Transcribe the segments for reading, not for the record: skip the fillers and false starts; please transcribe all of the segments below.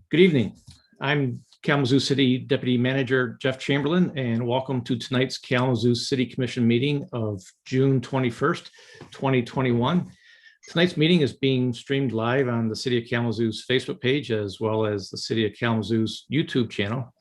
Good evening. I'm Kalamazoo City Deputy Manager Jeff Chamberlain, and welcome to tonight's Kalamazoo City Commission meeting of June 21st, 2021. Tonight's meeting is being streamed live on the City of Kalamazoo's Facebook page, as well as the City of Kalamazoo's YouTube channel.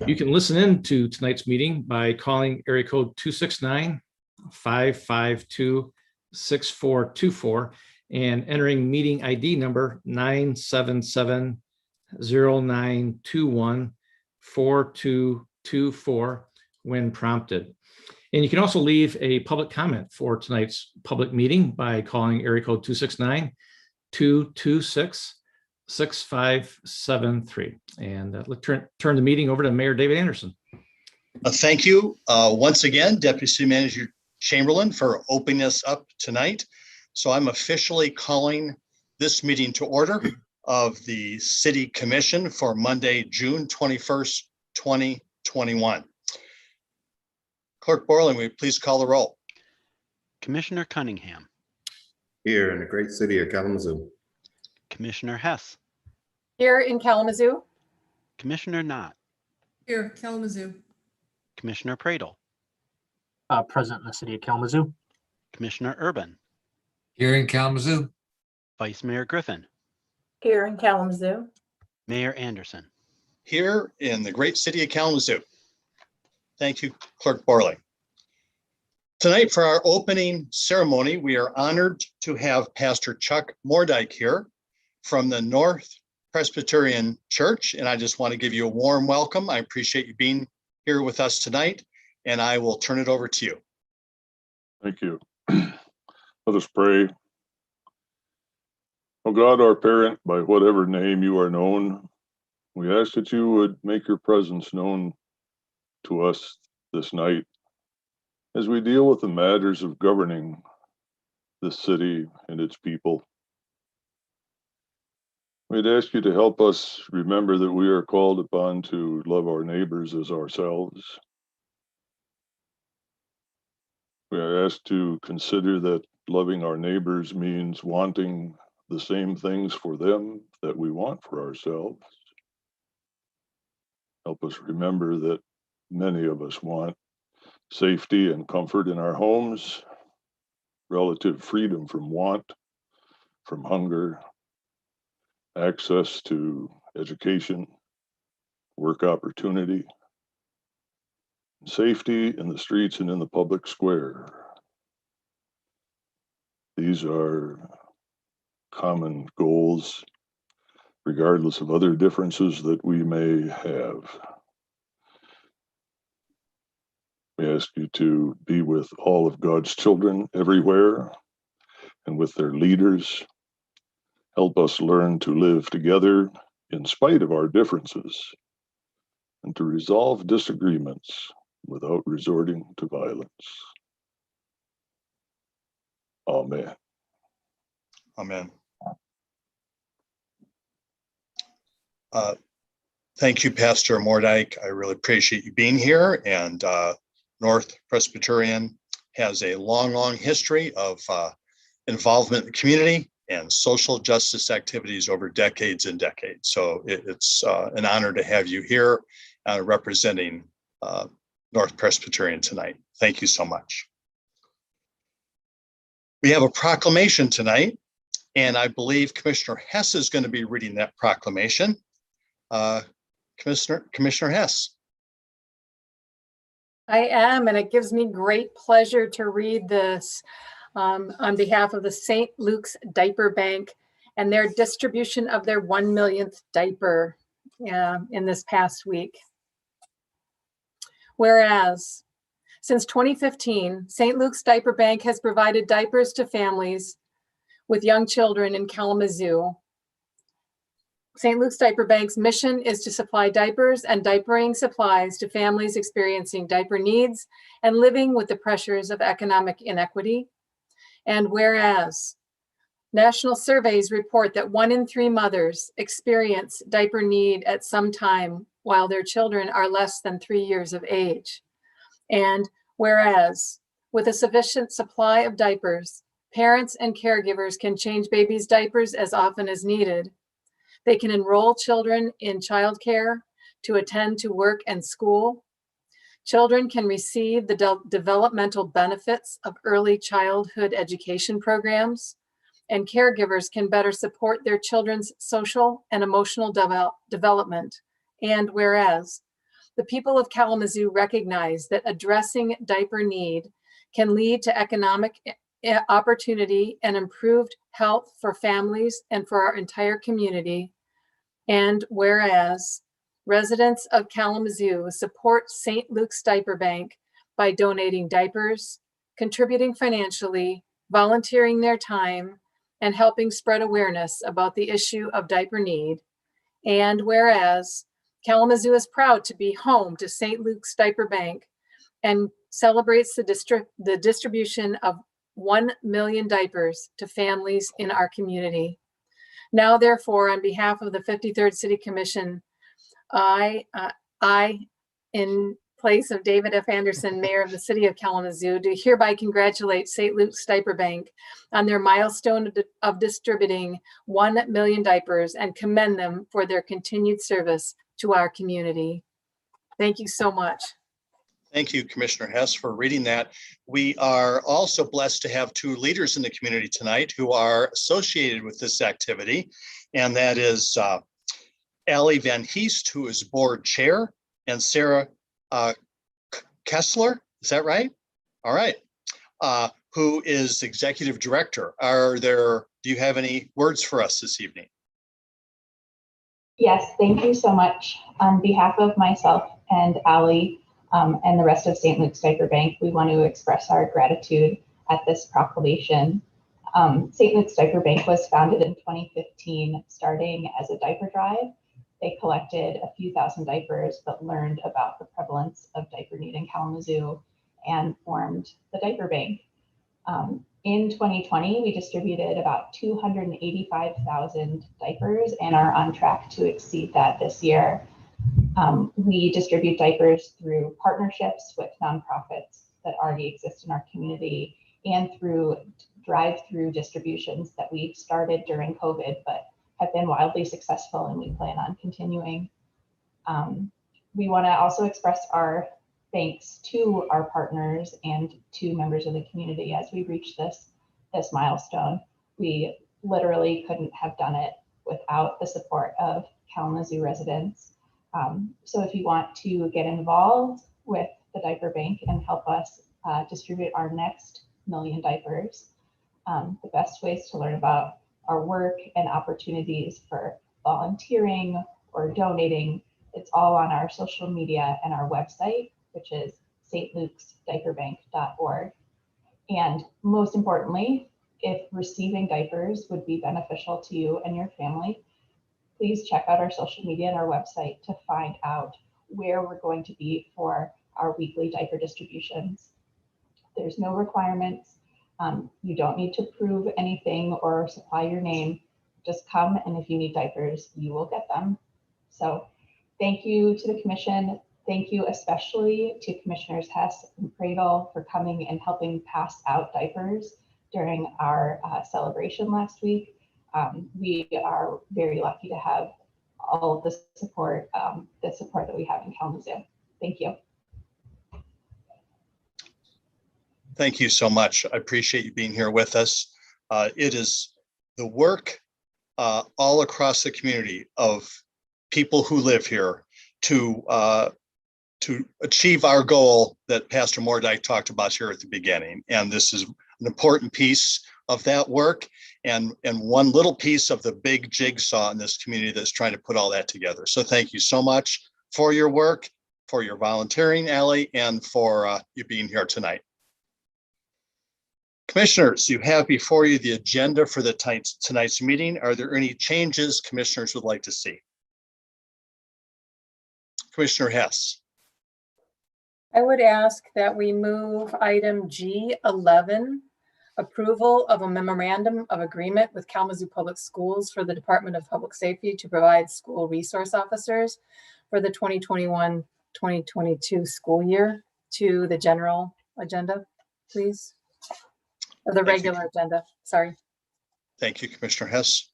You can listen in to tonight's meeting by calling area code 269-552-6424 and entering meeting ID number 977-0921-4224 when prompted. And you can also leave a public comment for tonight's public meeting by calling area code 269-226-6573. And let's turn the meeting over to Mayor David Anderson. Thank you once again, Deputy City Manager Chamberlain, for opening us up tonight. So I'm officially calling this meeting to order of the City Commission for Monday, June 21st, 2021. Clerk Borland, will you please call the roll? Commissioner Cunningham. Here in the great city of Kalamazoo. Commissioner Hess. Here in Kalamazoo. Commissioner Knott. Here, Kalamazoo. Commissioner Pradle. Present in the city of Kalamazoo. Commissioner Urban. Here in Kalamazoo. Vice Mayor Griffin. Here in Kalamazoo. Mayor Anderson. Here in the great city of Kalamazoo. Thank you, Clerk Borley. Tonight for our opening ceremony, we are honored to have Pastor Chuck Mordyke here from the North Presbyterian Church. And I just want to give you a warm welcome. I appreciate you being here with us tonight, and I will turn it over to you. Thank you. Let us pray. Oh God, our parent, by whatever name you are known, we ask that you would make your presence known to us this night as we deal with the matters of governing this city and its people. We'd ask you to help us remember that we are called upon to love our neighbors as ourselves. We are asked to consider that loving our neighbors means wanting the same things for them that we want for ourselves. Help us remember that many of us want safety and comfort in our homes, relative freedom from want, from hunger, access to education, work opportunity, safety in the streets and in the public square. These are common goals, regardless of other differences that we may have. We ask you to be with all of God's children everywhere and with their leaders. Help us learn to live together in spite of our differences and to resolve disagreements without resorting to violence. Amen. Amen. Thank you, Pastor Mordyke. I really appreciate you being here. And North Presbyterian has a long history of involvement in the community and social justice activities over decades and decades. So it's an honor to have you here representing North Presbyterian tonight. Thank you so much. We have a proclamation tonight, and I believe Commissioner Hess is going to be reading that proclamation. Commissioner Hess. I am, and it gives me great pleasure to read this on behalf of the St. Luke's Diaper Bank and their distribution of their 1 millionth diaper in this past week. Whereas, since 2015, St. Luke's Diaper Bank has provided diapers to families with young children in Kalamazoo. St. Luke's Diaper Bank's mission is to supply diapers and diapering supplies to families experiencing diaper needs and living with the pressures of economic inequity. And whereas national surveys report that 1 in 3 mothers experience diaper need at some time while their children are less than 3 years of age. And whereas with a sufficient supply of diapers, parents and caregivers can change babies' diapers as often as needed. They can enroll children in childcare to attend to work and school. Children can receive the developmental benefits of early childhood education programs, and caregivers can better support their children's social and emotional development. And whereas the people of Kalamazoo recognize that addressing diaper need can lead to economic opportunity and improved health for families and for our entire community. And whereas residents of Kalamazoo support St. Luke's Diaper Bank by donating diapers, contributing financially, volunteering their time, and helping spread awareness about the issue of diaper need. And whereas Kalamazoo is proud to be home to St. Luke's Diaper Bank and celebrates the distribution of 1 million diapers to families in our community. Now, therefore, on behalf of the 53rd City Commission, I, in place of David F. Anderson, Mayor of the City of Kalamazoo, do hereby congratulate St. Luke's Diaper Bank on their milestone of distributing 1 million diapers and commend them for their continued service to our community. Thank you so much. Thank you, Commissioner Hess, for reading that. We are also blessed to have two leaders in the community tonight who are associated with this activity, and that is Allie Van Heest, who is board chair, and Sarah Kessler, is that right? All right. Who is executive director. Do you have any words for us this evening? Yes, thank you so much. On behalf of myself and Allie and the rest of St. Luke's Diaper Bank, we want to express our gratitude at this proclamation. St. Luke's Diaper Bank was founded in 2015, starting as a diaper drive. They collected a few thousand diapers, but learned about the prevalence of diaper need in Kalamazoo and formed the Diaper Bank. In 2020, we distributed about 285,000 diapers and are on track to exceed that this year. We distribute diapers through partnerships with nonprofits that already exist in our community and through drive-through distributions that we started during COVID, but have been wildly successful and we plan on continuing. We want to also express our thanks to our partners and to members of the community as we reach this milestone. We literally couldn't have done it without the support of Kalamazoo residents. So if you want to get involved with the Diaper Bank and help us distribute our next million diapers, the best ways to learn about our work and opportunities for volunteering or donating, it's all on our social media and our website, which is stlukesdiaperbank.org. And most importantly, if receiving diapers would be beneficial to you and your family, please check out our social media and our website to find out where we're going to be for our weekly diaper distributions. There's no requirements. You don't need to prove anything or supply your name. Just come, and if you need diapers, you will get them. So thank you to the commission. Thank you especially to Commissioners Hess and Pradel for coming and helping pass out diapers during our celebration last week. We are very lucky to have all of the support that we have in Kalamazoo. Thank you. Thank you so much. I appreciate you being here with us. It is the work all across the community of people who live here to achieve our goal that Pastor Mordyke talked about here at the beginning. And this is an important piece of that work and one little piece of the big jigsaw in this community that's trying to put all that together. So thank you so much for your work, for your volunteering, Allie, and for you being here tonight. Commissioners, you have before you the agenda for the tonight's meeting. Are there any changes commissioners would like to see? Commissioner Hess. I would ask that we move item G11, approval of a memorandum of agreement with Kalamazoo Public Schools for the Department of Public Safety to provide school resource officers for the 2021-2022 school year to the general agenda, please. Or the regular agenda, sorry. Thank you, Commissioner Hess.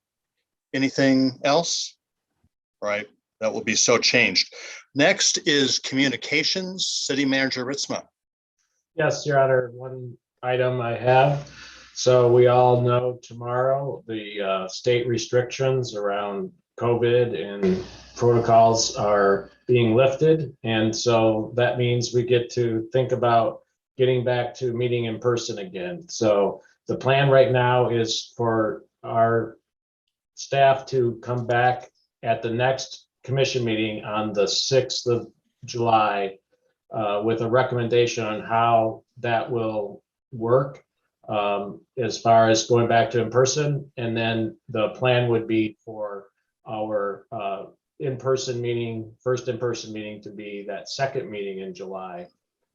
Anything else? right? That will be so changed. Next is communications, City Manager Ritzma. Yes, Your Honor, one item I have. So we all know tomorrow the state restrictions around COVID and protocols are being lifted. And so that means we get to think about getting back to meeting in person again. So the plan right now is for our staff to come back at the next commission meeting on the 6th of July with a recommendation on how that will work as far as going back to in person. And then the plan would be for our in-person meeting, first in-person meeting to be that second meeting in July.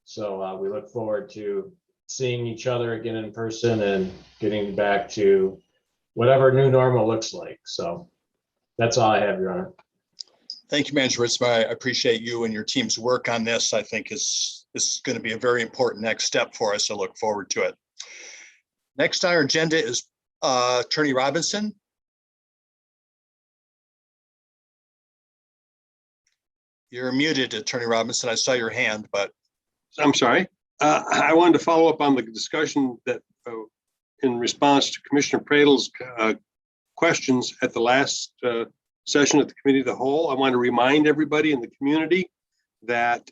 So we look forward to seeing each other again in person and getting back to whatever new normal looks like. So that's all I have, Your Honor. Thank you, Manager Ritzma. I appreciate you and your team's work on this. I think is going to be a very important next step for us. I look forward to it. Next on our agenda is Attorney Robinson. You're muted, Attorney Robinson. I saw your hand, but. I'm sorry. I wanted to follow up on the discussion that in response to Commissioner Pradle's questions at the last session at the Committee of the Whole. I want to remind everybody in the community that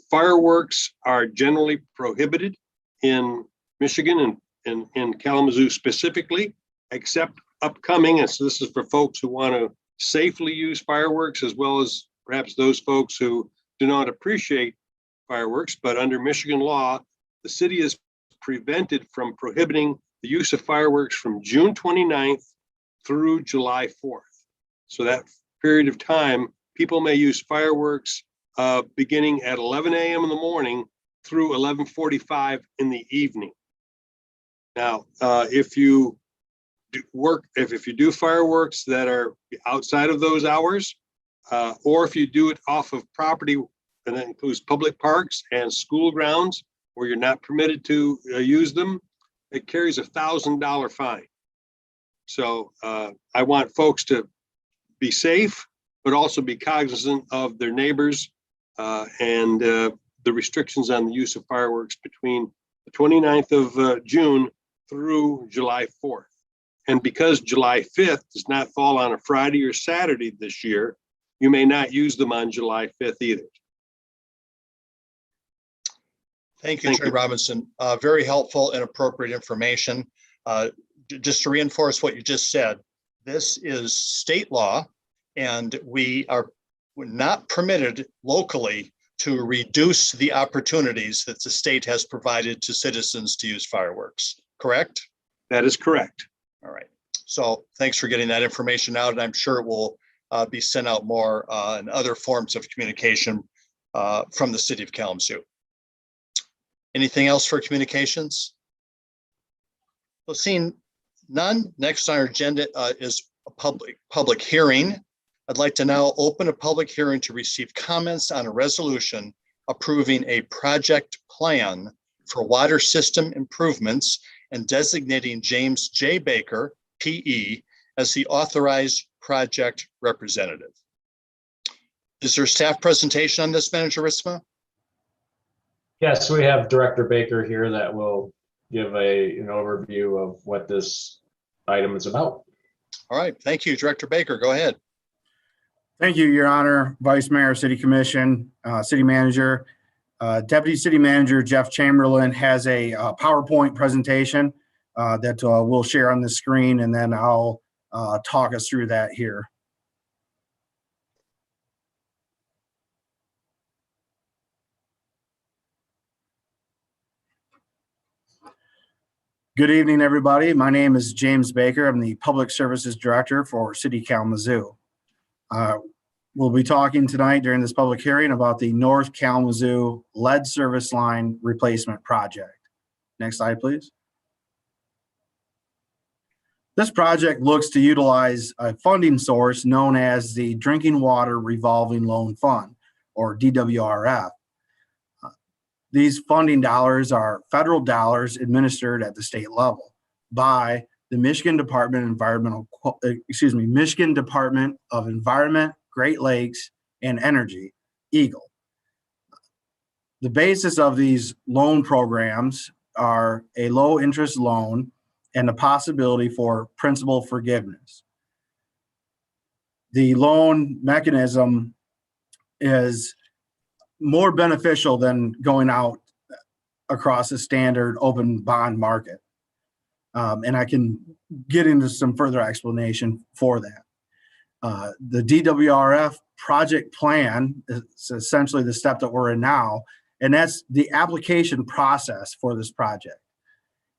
fireworks are generally prohibited in Michigan and in Kalamazoo specifically, except upcoming. And so this is for folks who want to safely use fireworks, as well as perhaps those folks who do not appreciate fireworks. But under Michigan law, the city is prevented from prohibiting the use of fireworks from June 29th through July 4th. So that period of time, people may use fireworks beginning at 11 a.m. in the morning through 11:45 in the evening. Now, if you do fireworks that are outside of those hours, or if you do it off of property, and that includes public parks and school grounds where you're not permitted to use them, it carries a $1,000 fine. So I want folks to be safe, but also be cognizant of their neighbors and the restrictions on the use of fireworks between the 29th of June through July 4th. And because July 5th does not fall on a Friday or Saturday this year, you may not use them on July 5th either. Thank you, Attorney Robinson. Very helpful and appropriate information. Just to reinforce what you just said, this is state law, and we're not permitted locally to reduce the opportunities that the state has provided to citizens to use fireworks, correct? That is correct. All right. So thanks for getting that information out, and I'm sure it will be sent out more in other forms of communication from the city of Kalamazoo. Anything else for communications? Well, seeing none, next on our agenda is a public hearing. I'd like to now open a public hearing to receive comments on a resolution approving a project plan for water system improvements and designating James J. Baker, PE, as the authorized project representative. Is there a staff presentation on this, Manager Ritzma? Yes, we have Director Baker here that will give an overview of what this item is about. All right, thank you, Director Baker. Go ahead. Thank you, Your Honor, Vice Mayor, City Commission, City Manager. Deputy City Manager Jeff Chamberlain has a PowerPoint presentation that we'll share on the screen, and then I'll talk us through that here. Good evening, everybody. My name is James Baker. I'm the Public Services Director for City Kalamazoo. We'll be talking tonight during this public hearing about the North Kalamazoo lead service line replacement project. Next slide, please. This project looks to utilize a funding source known as the Drinking Water Revolving Loan Fund, or DWRF. These funding dollars are federal dollars administered at the state level by the Michigan Department of Environment, Great Lakes, and Energy, Eagle. The basis of these loan programs are a low interest loan and the possibility for principal forgiveness. The loan mechanism is more beneficial than going out across a standard open bond market. And I can get into some further explanation for that. The DWRF project plan is essentially the step that we're in now, and that's the application process for this project.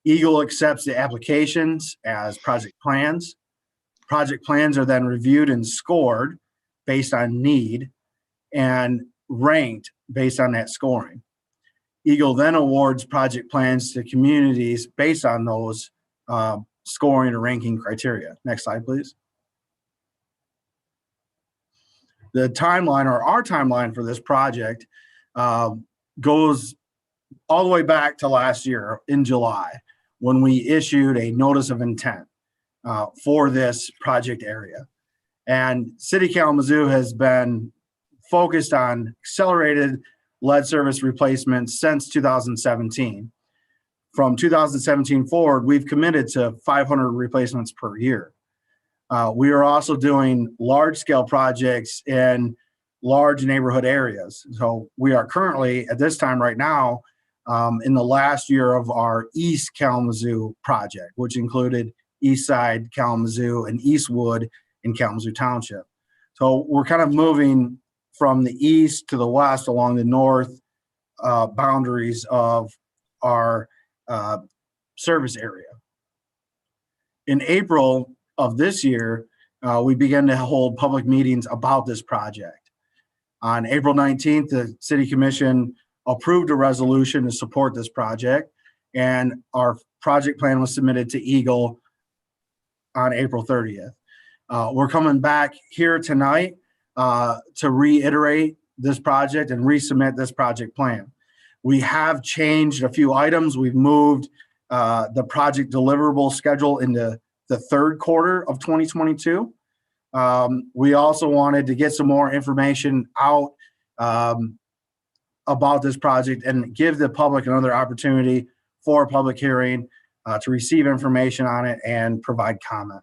Eagle accepts the applications as project plans. Project plans are then reviewed and scored based on need and ranked based on that scoring. Eagle then awards project plans to communities based on those scoring or ranking criteria. Next slide, please. The timeline, or our timeline for this project, goes all the way back to last year in July, when we issued a notice of intent for this project area. And City Kalamazoo has been focused on accelerated lead service replacement since 2017. From 2017 forward, we've committed to 500 replacements per year. We are also doing large-scale projects in large neighborhood areas. So we are currently, at this time right now, in the last year of our East Kalamazoo project, which included East Side Kalamazoo and Eastwood in Kalamazoo Township. So we're kind of moving from the east to the west along the north boundaries of our service area. In April of this year, we began to hold public meetings about this project. On April 19th, the City Commission approved a resolution to support this project, and our project plan was submitted to Eagle on April 30th. We're coming back here tonight to reiterate this project and resubmit this project plan. We have changed a few items. We've moved the project deliverable schedule into the third quarter of 2022. We also wanted to get some more information out about this project and give the public another opportunity for a public hearing to receive information on it and provide comment.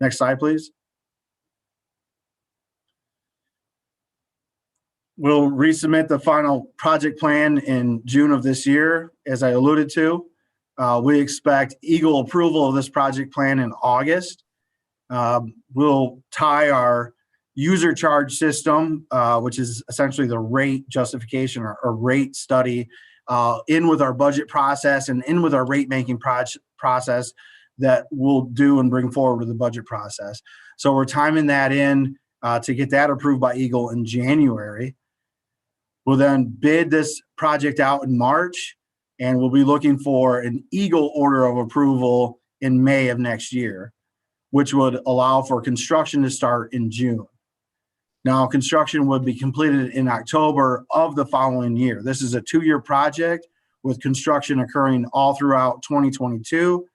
Next slide, please. We'll resubmit the final project plan in June of this year, as I alluded to. We expect Eagle approval of this project plan in August. We'll tie our user charge system, which is essentially the rate justification or rate study, in with our budget process and in with our rate making process that we'll do and bring forward with the budget process. So we're timing that in to get that approved by Eagle in January. We'll then bid this project out in March, and we'll be looking for an Eagle order of approval in May of next year, which would allow for construction to start in June. Now, construction would be completed in October of the following year. This is a 2-year project with construction occurring all throughout 2022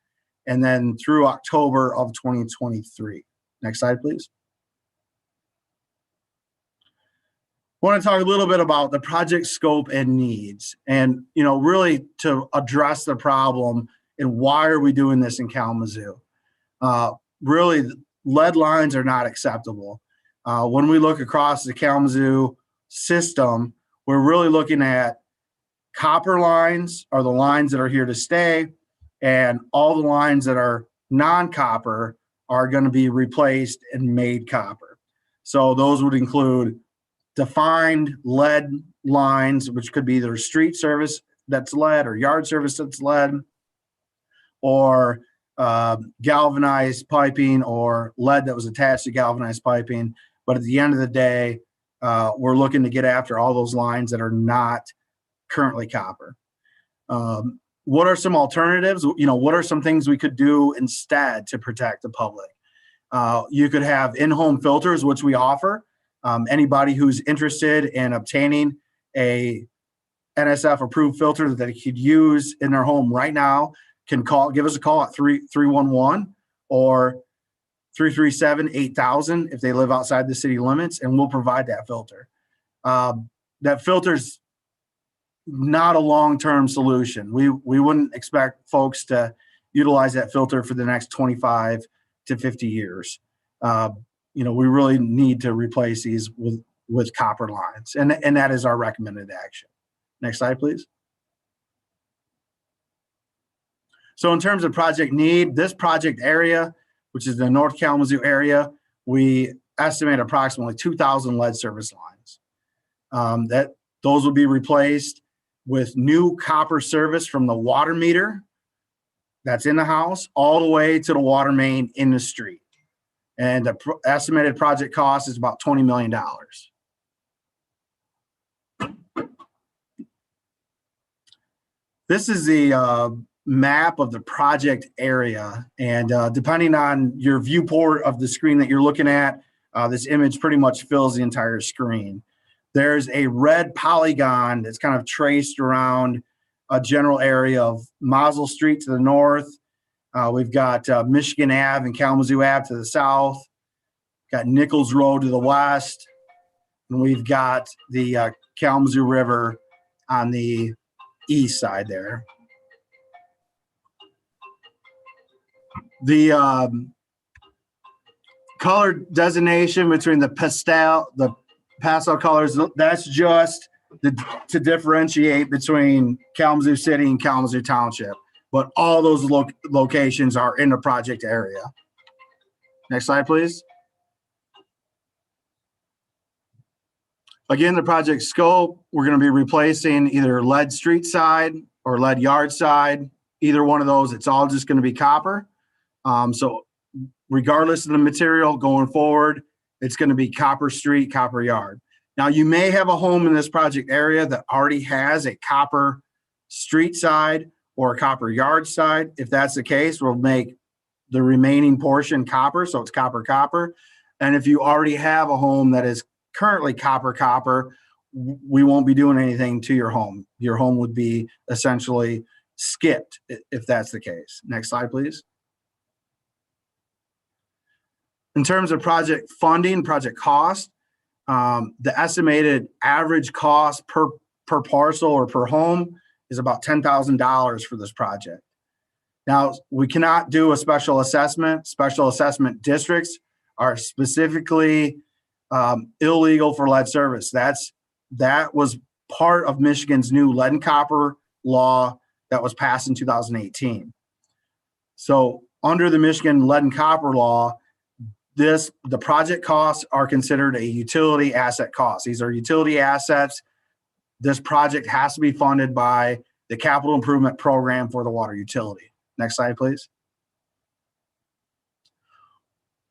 and then through October of 2023. Next slide, please. I want to talk a little bit about the project scope and needs, and really to address the problem and why are we doing this in Kalamazoo. Really, lead lines are not acceptable. When we look across the Kalamazoo system, we're really looking at copper lines are the lines that are here to stay, and all the lines that are non-copper are going to be replaced and made copper. So those would include defined lead lines, which could be either street service that's lead or yard service that's lead, or galvanized piping or lead that was attached to galvanized piping. But at the end of the day, we're looking to get after all those lines that are not currently copper. What are some alternatives? What are some things we could do instead to protect the public? You could have in-home filters, which we offer. Anybody who's interested in obtaining a NSF approved filter that they could use in their home right now can give us a call at 311 or 337-8000 if they live outside the city limits, and we'll provide that filter. That filter's not a long-term solution. We wouldn't expect folks to utilize that filter for the next 25 to 50 years. We really need to replace these with copper lines, and that is our recommended action. Next slide, please. So in terms of project need, this project area, which is the North Kalamazoo area, we estimate approximately 2,000 lead service lines. Those will be replaced with new copper service from the water meter that's in the house all the way to the water main in the street. And the estimated project cost is about $20 million. This is the map of the project area. And depending on your viewport of the screen that you're looking at, this image pretty much fills the entire screen. There's a red polygon that's kind of traced around a general area of Mazel Street to the north. We've got Michigan Ave and Kalamazoo Ave to the south. Got Nichols Road to the west. And we've got the Kalamazoo River on the east side there. The color designation between the pastel colors, that's just to differentiate between Kalamazoo City and Kalamazoo Township. But all those locations are in the project area. Next slide, please. Again, the project scope, we're going to be replacing either lead street side or lead yard side. Either one of those, it's all just going to be copper. So regardless of the material going forward, it's going to be copper street, copper yard. Now, you may have a home in this project area that already has a copper street side or a copper yard side. If that's the case, we'll make the remaining portion copper, so it's copper. And if you already have a home that is currently copper, we won't be doing anything to your home. Your home would be essentially skipped if that's the case. Next slide, please. In terms of project funding, project cost, the estimated average cost per parcel or per home is about $10,000 for this project. Now, we cannot do a special assessment. Special assessment districts are specifically illegal for lead service. That was part of Michigan's new lead and copper law that was passed in 2018. So under the Michigan lead and copper law, the project costs are considered a utility asset cost. These are utility assets. This project has to be funded by the capital improvement program for the water utility. Next slide, please.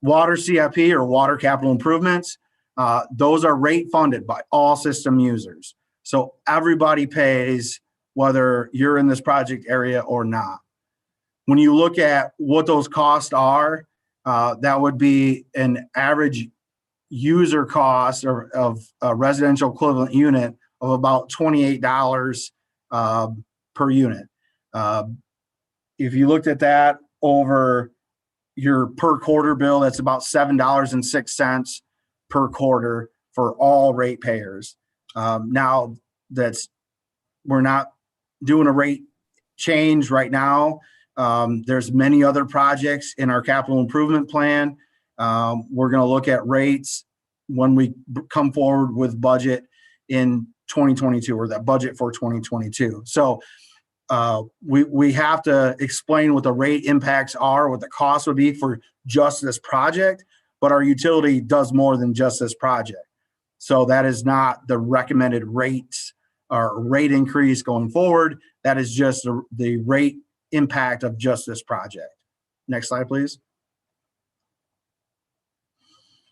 Water CIP or water capital improvements, those are rate funded by all system users. So everybody pays whether you're in this project area or not. When you look at what those costs are, that would be an average user cost of a residential equivalent unit of about $28 per unit. If you looked at that over your per quarter bill, that's about $7.06 per quarter for all ratepayers. Now we're not doing a rate change right now. There's many other projects in our capital improvement plan. We're going to look at rates when we come forward with budget in 2022 or that budget for 2022. So we have to explain what the rate impacts are, what the cost would be for just this project, but our utility does more than just this project. So that is not the recommended rates or rate increase going forward. That is just the rate impact of just this project. Next slide, please.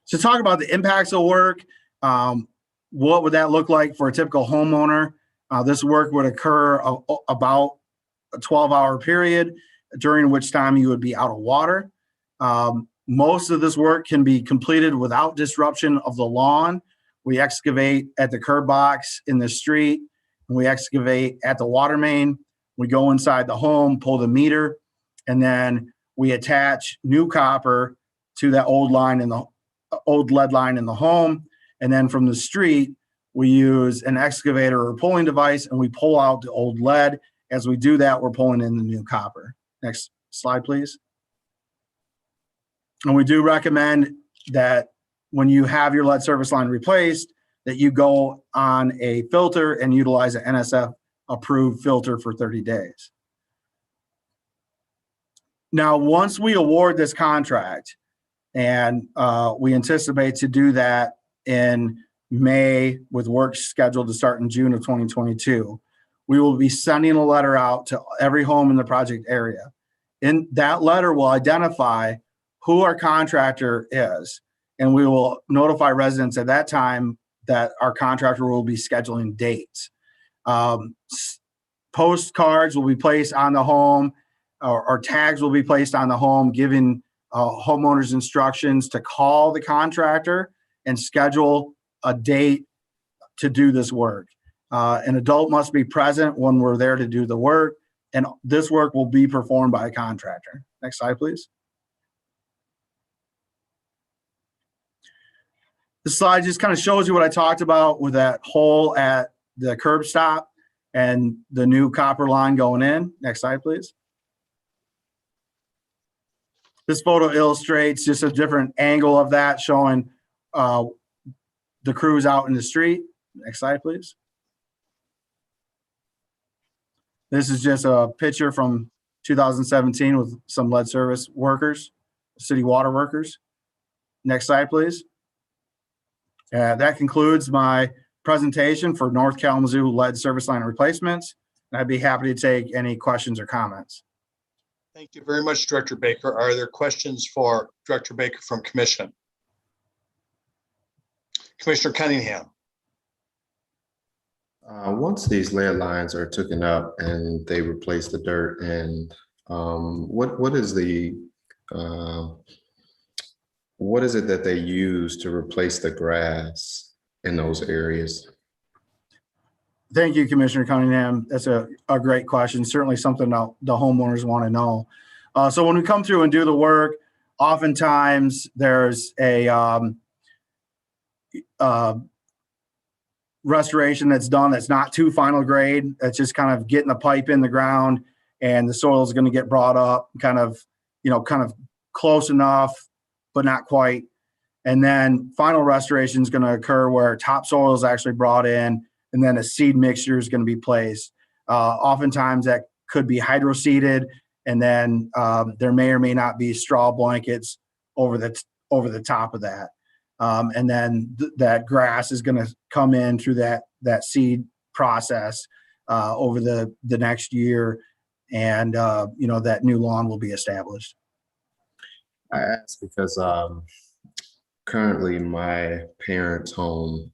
So talk about the impacts of work. What would that look like for a typical homeowner? This work would occur about a 12-hour period, during which time you would be out of water. Most of this work can be completed without disruption of the lawn. We excavate at the curb box in the street. We excavate at the water main. We go inside the home, pull the meter, and then we attach new copper to that old lead line in the home. And then from the street, we use an excavator or pulling device and we pull out the old lead. As we do that, we're pulling in the new copper. Next slide, please. And we do recommend that when you have your lead service line replaced, that you go on a filter and utilize an NSF approved filter for 30 days. Now, once we award this contract, and we anticipate to do that in May with work scheduled to start in June of 2022, we will be sending a letter out to every home in the project area. In that letter will identify who our contractor is, and we will notify residents at that time that our contractor will be scheduling dates. Postcards will be placed on the home, or tags will be placed on the home, giving homeowners instructions to call the contractor and schedule a date to do this work. An adult must be present when we're there to do the work, and this work will be performed by a contractor. Next slide, please. This slide just kind of shows you what I talked about with that hole at the curb stop and the new copper line going in. Next slide, please. This photo illustrates just a different angle of that, showing the crews out in the street. Next slide, please. This is just a picture from 2017 with some lead service workers, city water workers. Next slide, please. That concludes my presentation for North Kalamazoo lead service line replacements. And I'd be happy to take any questions or comments. Thank you very much, Director Baker. Are there questions for Director Baker from Commission? Commissioner Cunningham. Once these lead lines are taken up and they replace the dirt, and what is it that they use to replace the grass in those areas? Thank you, Commissioner Cunningham. That's a great question. Certainly something that the homeowners want to know. So when we come through and do the work, oftentimes there's a restoration that's done that's not too final grade. That's just kind of getting the pipe in the ground, and the soil is going to get brought up kind of close enough, but not quite. And then final restoration is going to occur where topsoil is actually brought in, and then a seed mixture is going to be placed. Oftentimes that could be hydroseeded, and then there may or may not be straw blankets over the top of that. And then that grass is going to come in through that seed process over the next year, and that new lawn will be established. I ask because currently my parents' home,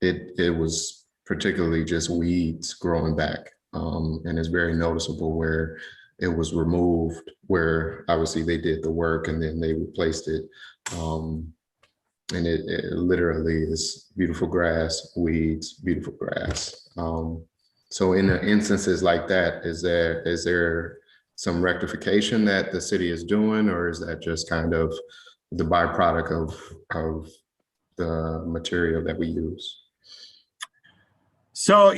it was particularly just weeds growing back, and it's very noticeable where it was removed, where obviously they did the work and then they replaced it. And it literally is beautiful grass, weeds, beautiful grass. So in instances like that, is there some rectification that the city is doing, or is that just kind of the byproduct of the material that we use? So,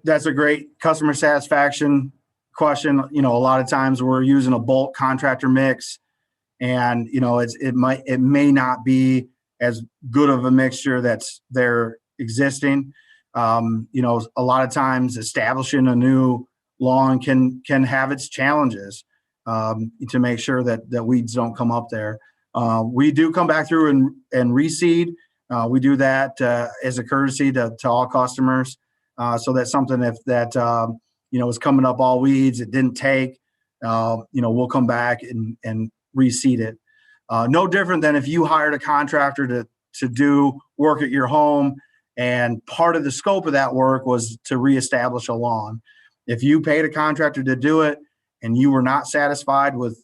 that's a great customer satisfaction question. A lot of times we're using a bulk contractor mix, and it may not be as good of a mixture that's there existing. A lot of times establishing a new lawn can have its challenges to make sure that weeds don't come up there. We do come back through and reseed. We do that as a courtesy to all customers. So that's something if that is coming up all weeds, it didn't take, we'll come back and reseed it. No different than if you hired a contractor to do work at your home, and part of the scope of that work was to reestablish a lawn. If you paid a contractor to do it and you were not satisfied with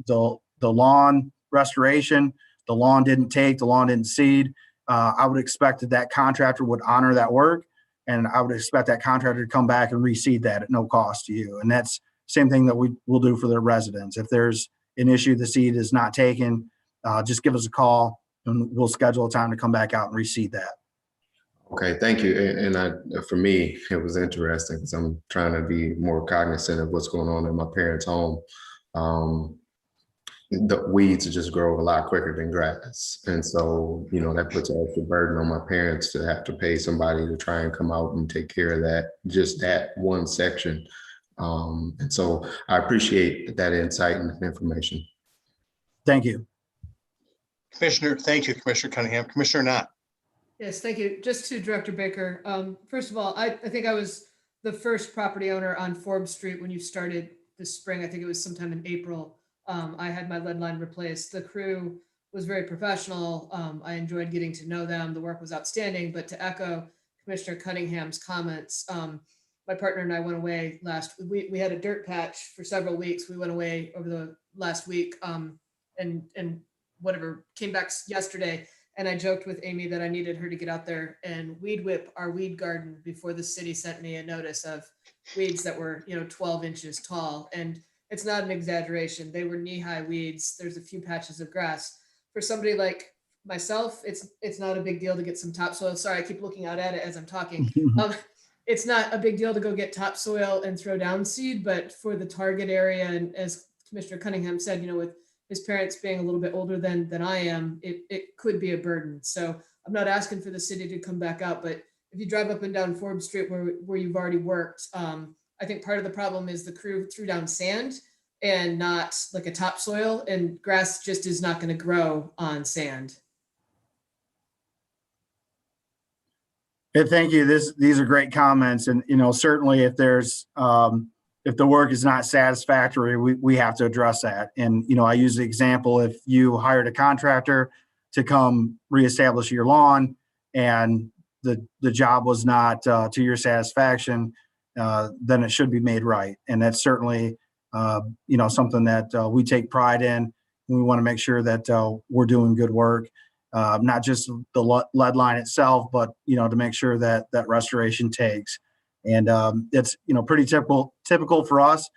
the lawn restoration, the lawn didn't take, the lawn didn't seed, I would expect that contractor would honor that work, and I would expect that contractor to come back and reseed that at no cost to you. And that's the same thing that we will do for their residents. If there's an issue the seed is not taken, just give us a call and we'll schedule a time to come back out and reseed that. Okay, thank you. For me, it was interesting because I'm trying to be more cognizant of what's going on in my parents' home. The weeds just grow a lot quicker than grass. And so, that puts an extra burden on my parents to have to pay somebody to try and come out and take care of that, just that one section. And so I appreciate that insight and information. Thank you. Commissioner, thank you, Commissioner Cunningham. Commissioner Knott. Yes, thank you. Just to Director Baker. First of all, I think I was the first property owner on Forbes Street when you started this spring. I think it was sometime in April. I had my lead line replaced. The crew was very professional. I enjoyed getting to know them. The work was outstanding. But to echo Commissioner Cunningham's comments, my partner and I went away we had a dirt patch for several weeks. We went away over the last week and whatever, came back yesterday. And I joked with Amy that I needed her to get out there and weed whip our weed garden before the city sent me a notice of weeds that were, 12 inches tall. And it's not an exaggeration. They were knee-high weeds. There's a few patches of grass. For somebody like myself, it's not a big deal to get some topsoil. Sorry, I keep looking out at it as I'm talking. It's not a big deal to go get topsoil and throw down seed, but for the target area, and as Commissioner Cunningham said, with his parents being a little bit older than I am, it could be a burden. So I'm not asking for the city to come back out, but if you drive up and down Forbes Street where you've already worked, I think part of the problem is the crew threw down sand and not like a topsoil, and grass just is not going to grow on sand. Hey, thank you. These are great comments. And, certainly if there's, if the work is not satisfactory, we have to address that. And, I use the example, if you hired a contractor to come reestablish your lawn and the job was not to your satisfaction, then it should be made right. And that's certainly, something that we take pride in. We want to make sure that we're doing good work, not just the lead line itself, but, to make sure that restoration takes. And it's, pretty typical for us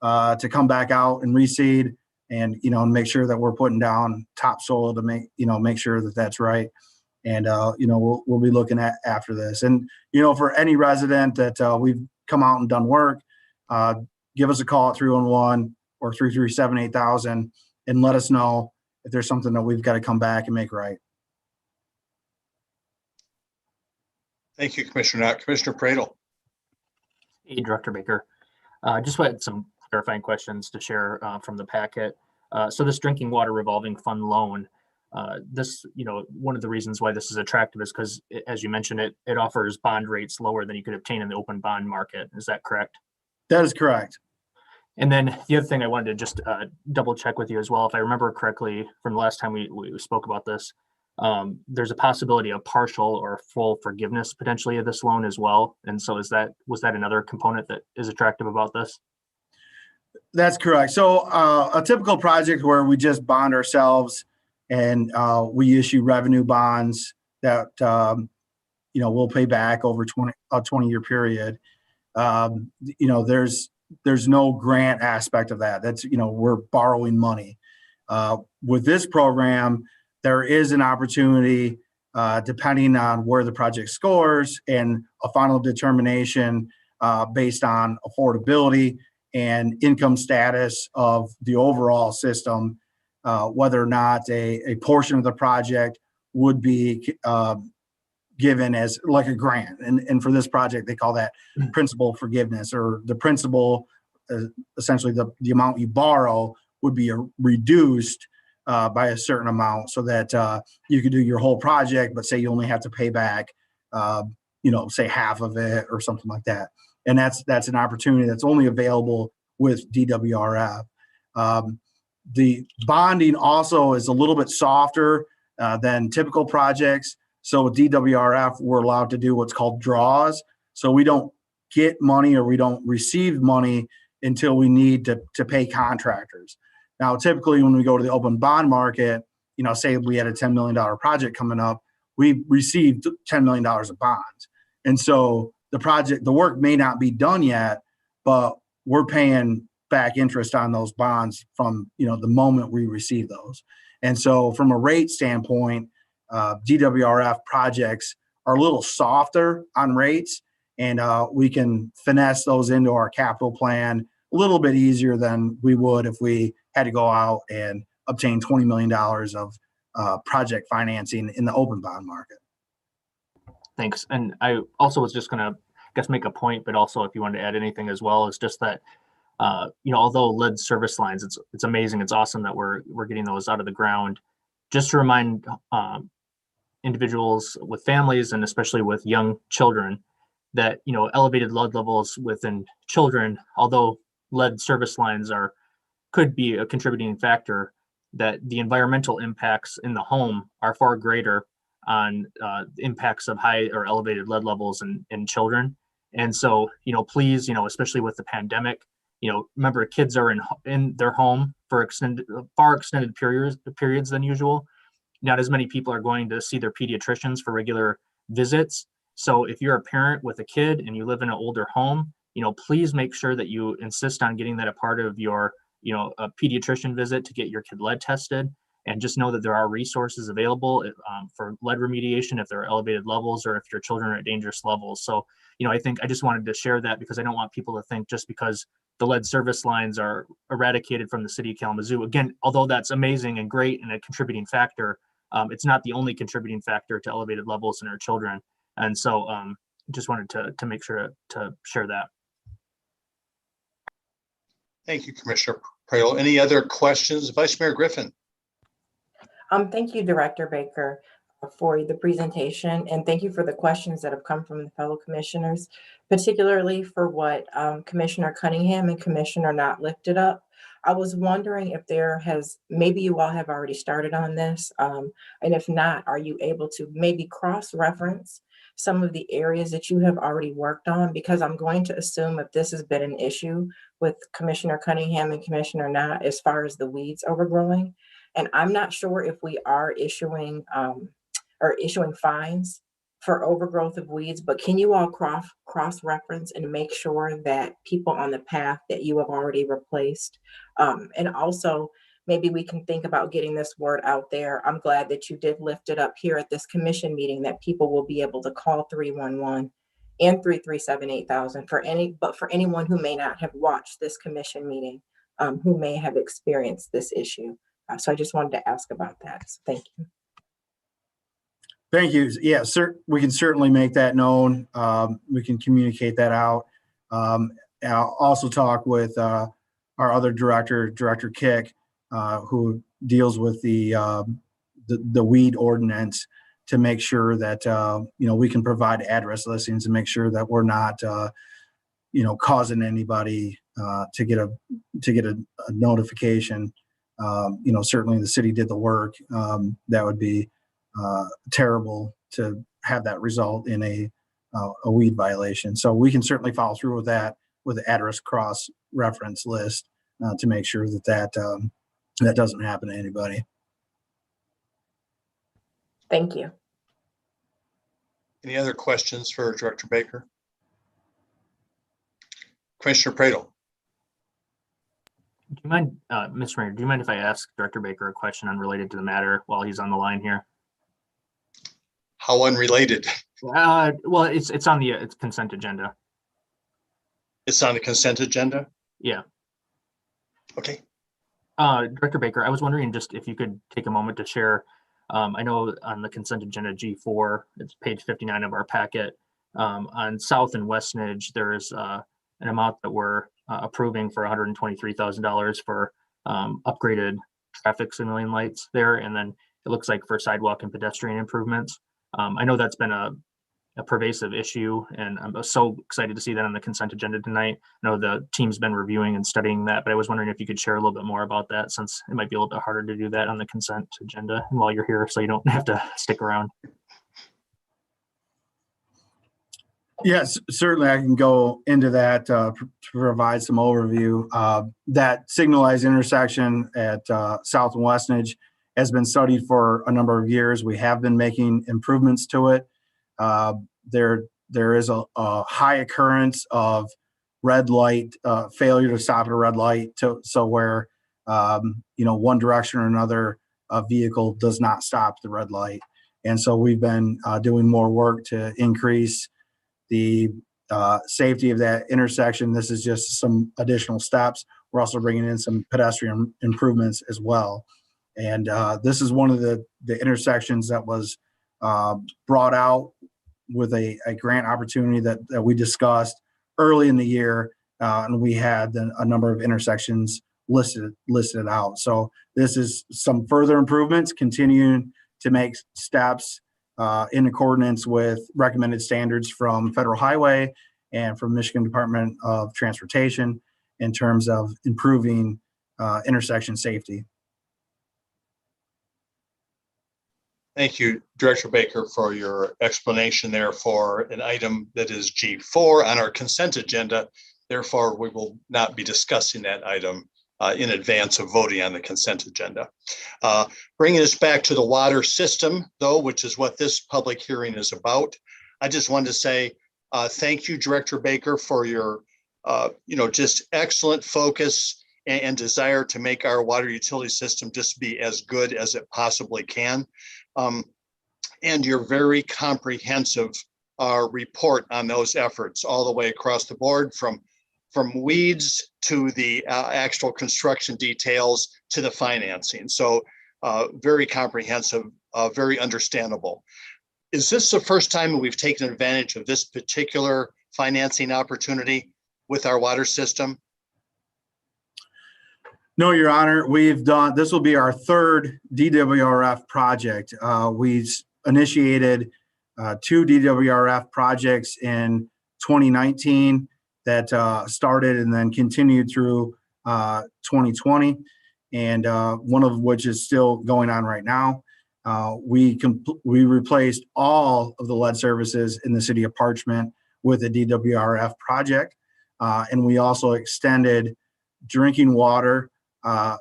to come back out and reseed and, and make sure that we're putting down topsoil to make sure that that's right. And, we'll be looking after this. And, for any resident that we've come out and done work, give us a call at 311 or 337-8000 and let us know if there's something that we've got to come back and make right. Thank you, Commissioner Knott. Commissioner Pradle. Hey, Director Baker. Just had some clarifying questions to share from the packet. So this drinking water revolving fund loan, one of the reasons why this is attractive is because, as you mentioned, it offers bond rates lower than you could obtain in the open bond market. Is that correct? That is correct. And then the other thing I wanted to just double check with you as well, if I remember correctly from the last time we spoke about this, there's a possibility of partial or full forgiveness potentially of this loan as well. And so was that another component that is attractive about this? That's correct. So a typical project where we just bond ourselves and we issue revenue bonds that we'll pay back over a 20-year period. There's no grant aspect of that. That's we're borrowing money. With this program, there is an opportunity, depending on where the project scores, and a final determination based on affordability and income status of the overall system, whether or not a portion of the project would be given as like a grant. And for this project, they call that principal forgiveness, or the principal, essentially the amount you borrow would be reduced by a certain amount, so that you could do your whole project, but say you only have to pay back, say half of it or something like that. And that's an opportunity that's only available with DWRF. The bonding also is a little bit softer than typical projects. So with DWRF, we're allowed to do what's called draws. So we don't get money or we don't receive money until we need to pay contractors. Now, typically when we go to the open bond market, say we had a $10 million project coming up, we received $10 million of bonds. And so the work may not be done yet, but we're paying back interest on those bonds from, the moment we receive those. And so from a rate standpoint, DWRF projects are a little softer on rates, and we can finesse those into our capital plan a little bit easier than we would if we had to go out and obtain $20 million of project financing in the open bond market. Thanks. And I also was just going to, make a point, but also if you wanted to add anything as well, is just that, although lead service lines, it's amazing. It's awesome that we're getting those out of the ground. Just to remind individuals with families and especially with young children that, elevated lead levels within children, although lead service lines could be a contributing factor, that the environmental impacts in the home are far greater on impacts of high or elevated lead levels in children. And so, please, especially with the pandemic, remember kids are in their home for far extended periods than usual. Not as many people are going to see their pediatricians for regular visits. So if you're a parent with a kid and you live in an older home, please make sure that you insist on getting that a part of your, a pediatrician visit to get your kid lead tested. And just know that there are resources available for lead remediation if there are elevated levels or if your children are at dangerous levels. So, I think I just wanted to share that because I don't want people to think just because the lead service lines are eradicated from the city of Kalamazoo. Again, although that's amazing and great and a contributing factor, it's not the only contributing factor to elevated levels in our children. And so just wanted to make sure to share that. Thank you, Commissioner Praedel. Any other questions? Vice Mayor Griffin. Thank you, Director Baker, for the presentation, and thank you for the questions that have come from the fellow commissioners, particularly for what Commissioner Cunningham and Commissioner Knott lifted up. I was wondering if maybe you all have already started on this, and if not, are you able to maybe cross-reference some of the areas that you have already worked on? Because I'm going to assume if this has been an issue with Commissioner Cunningham and Commissioner Knott as far as the weeds overgrowing, and I'm not sure if we are issuing fines for overgrowth of weeds, but can you all cross-reference and make sure that people on the path that you have already replaced? And also, maybe we can think about getting this word out there. I'm glad that you did lift it up here at this commission meeting that people will be able to call 311 and 337-8000 for anyone who may not have watched this commission meeting, who may have experienced this issue. So I just wanted to ask about that. So thank you. Thank you. Yeah, we can certainly make that known. We can communicate that out. I'll also talk with our other director, Director Kick, who deals with the weed ordinance, to make sure that we can provide address listings and make sure that we're not causing anybody to get a notification. Certainly the city did the work. That would be terrible to have that result in a weed violation. So we can certainly follow through with that with the address cross reference list to make sure that doesn't happen to anybody. Thank you. Any other questions for Director Baker? Commissioner Praedel. Do you mind, Mr. Mayor, do you mind if I ask Director Baker a question unrelated to the matter while he's on the line here? How unrelated? Well, it's on the consent agenda. It's on the consent agenda? Yeah. Okay. Director Baker, I was wondering just if you could take a moment to share. I know on the consent agenda G4, it's page 59 of our packet. On South and Westnedge, there is an amount that we're approving for $123,000 for upgraded traffic signaling lights there. And then it looks like for sidewalk and pedestrian improvements. I know that's been a pervasive issue, and I'm so excited to see that on the consent agenda tonight. I know the team's been reviewing and studying that, but I was wondering if you could share a little bit more about that, since it might be a little bit harder to do that on the consent agenda and while you're here, so you don't have to stick around. Yes, certainly I can go into that to provide some overview. That signalized intersection at South and Westnedge has been studied for a number of years. We have been making improvements to it. There is a high occurrence of red light, failure to stop at a red light, so where one direction or another vehicle does not stop at the red light. And so we've been doing more work to increase the safety of that intersection. This is just some additional steps. We're also bringing in some pedestrian improvements as well. And this is one of the intersections that was brought out with a grant opportunity that we discussed early in the year. And we had a number of intersections listed out. So this is some further improvements, continuing to make steps in accordance with recommended standards from Federal Highway and from Michigan Department of Transportation in terms of improving intersection safety. Thank you, Director Baker, for your explanation there for an item that is G4 on our consent agenda. Therefore, we will not be discussing that item in advance of voting on the consent agenda. Bringing us back to the water system, though, which is what this public hearing is about. I just wanted to say thank you, Director Baker, for your just excellent focus and desire to make our water utility system just be as good as it possibly can. And your very comprehensive report on those efforts all the way across the board, from weeds to the actual construction details to the financing. So very comprehensive, very understandable. Is this the first time we've taken advantage of this particular financing opportunity with our water system? No, Your Honor, this will be our third DWRF project. We initiated 2 DWRF projects in 2019 that started and then continued through 2020, and one of which is still going on right now. We replaced all of the lead services in the city of Parchment with a DWRF project, and we also extended drinking water,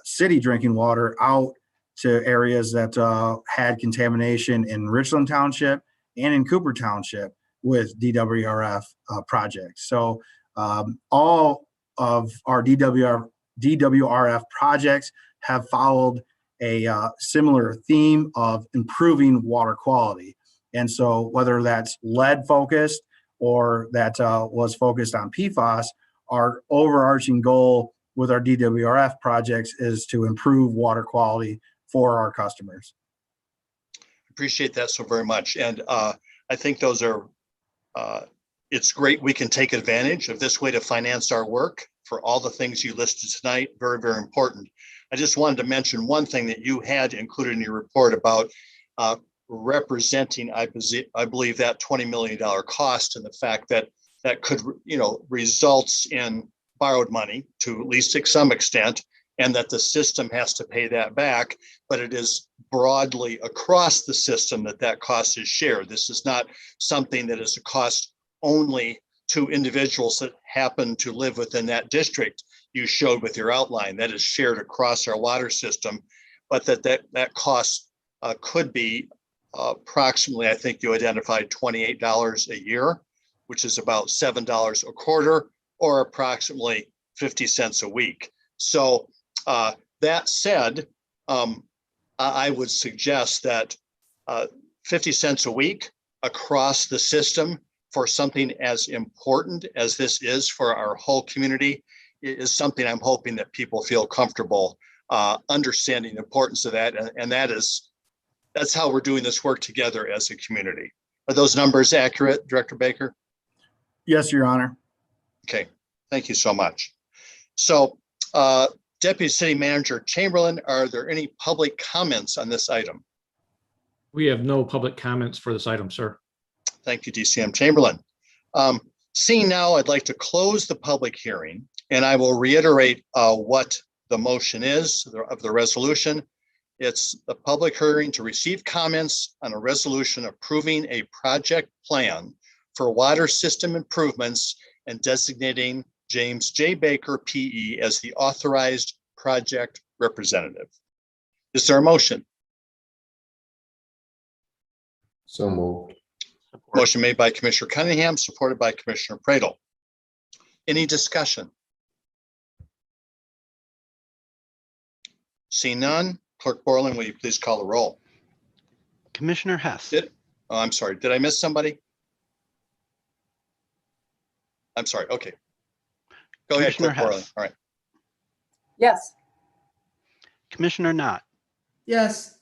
city drinking water, out to areas that had contamination in Richland Township and in Cooper Township with DWRF projects. So all of our DWRF projects have followed a similar theme of improving water quality. And so whether that's lead focused or that was focused on PFAS, our overarching goal with our DWRF projects is to improve water quality for our customers. Appreciate that so very much. And I think those are, it's great we can take advantage of this way to finance our work for all the things you listed tonight. Very, very important. I just wanted to mention one thing that you had included in your report about representing, I believe, that $20 million cost, and the fact that that could, results in borrowed money to at least to some extent, and that the system has to pay that back, but it is broadly across the system that cost is shared. This is not something that is a cost only to individuals that happen to live within that district you showed with your outline. That is shared across our water system, but that cost could be approximately, I think you identified $28 a year, which is about $7 a quarter, or approximately 50 cents a week. So that said, I would suggest that 50 cents a week across the system for something as important as this is for our whole community is something I'm hoping that people feel comfortable understanding the importance of that. And that's how we're doing this work together as a community. Are those numbers accurate, Director Baker? Yes, Your Honor. Okay, thank you so much. So Deputy City Manager Chamberlain, are there any public comments on this item? We have no public comments for this item, sir. Thank you, DCM Chamberlain. Seeing now, I'd like to close the public hearing, and I will reiterate what the motion is of the resolution. It's the public hearing to receive comments on a resolution approving a project plan for water system improvements and designating James J. Baker, PE, as the authorized project representative. Is there a motion? So moved. Motion made by Commissioner Cunningham, supported by Commissioner Pradel. Any discussion? Seeing none, Clerk Borland, will you please call the roll? Commissioner Hess, Oh, I'm sorry. Did I miss somebody? I'm sorry. Okay. Go ahead, Commissioner Clerk Borland. Hess. All right. Yes. Commissioner Knott, Yes.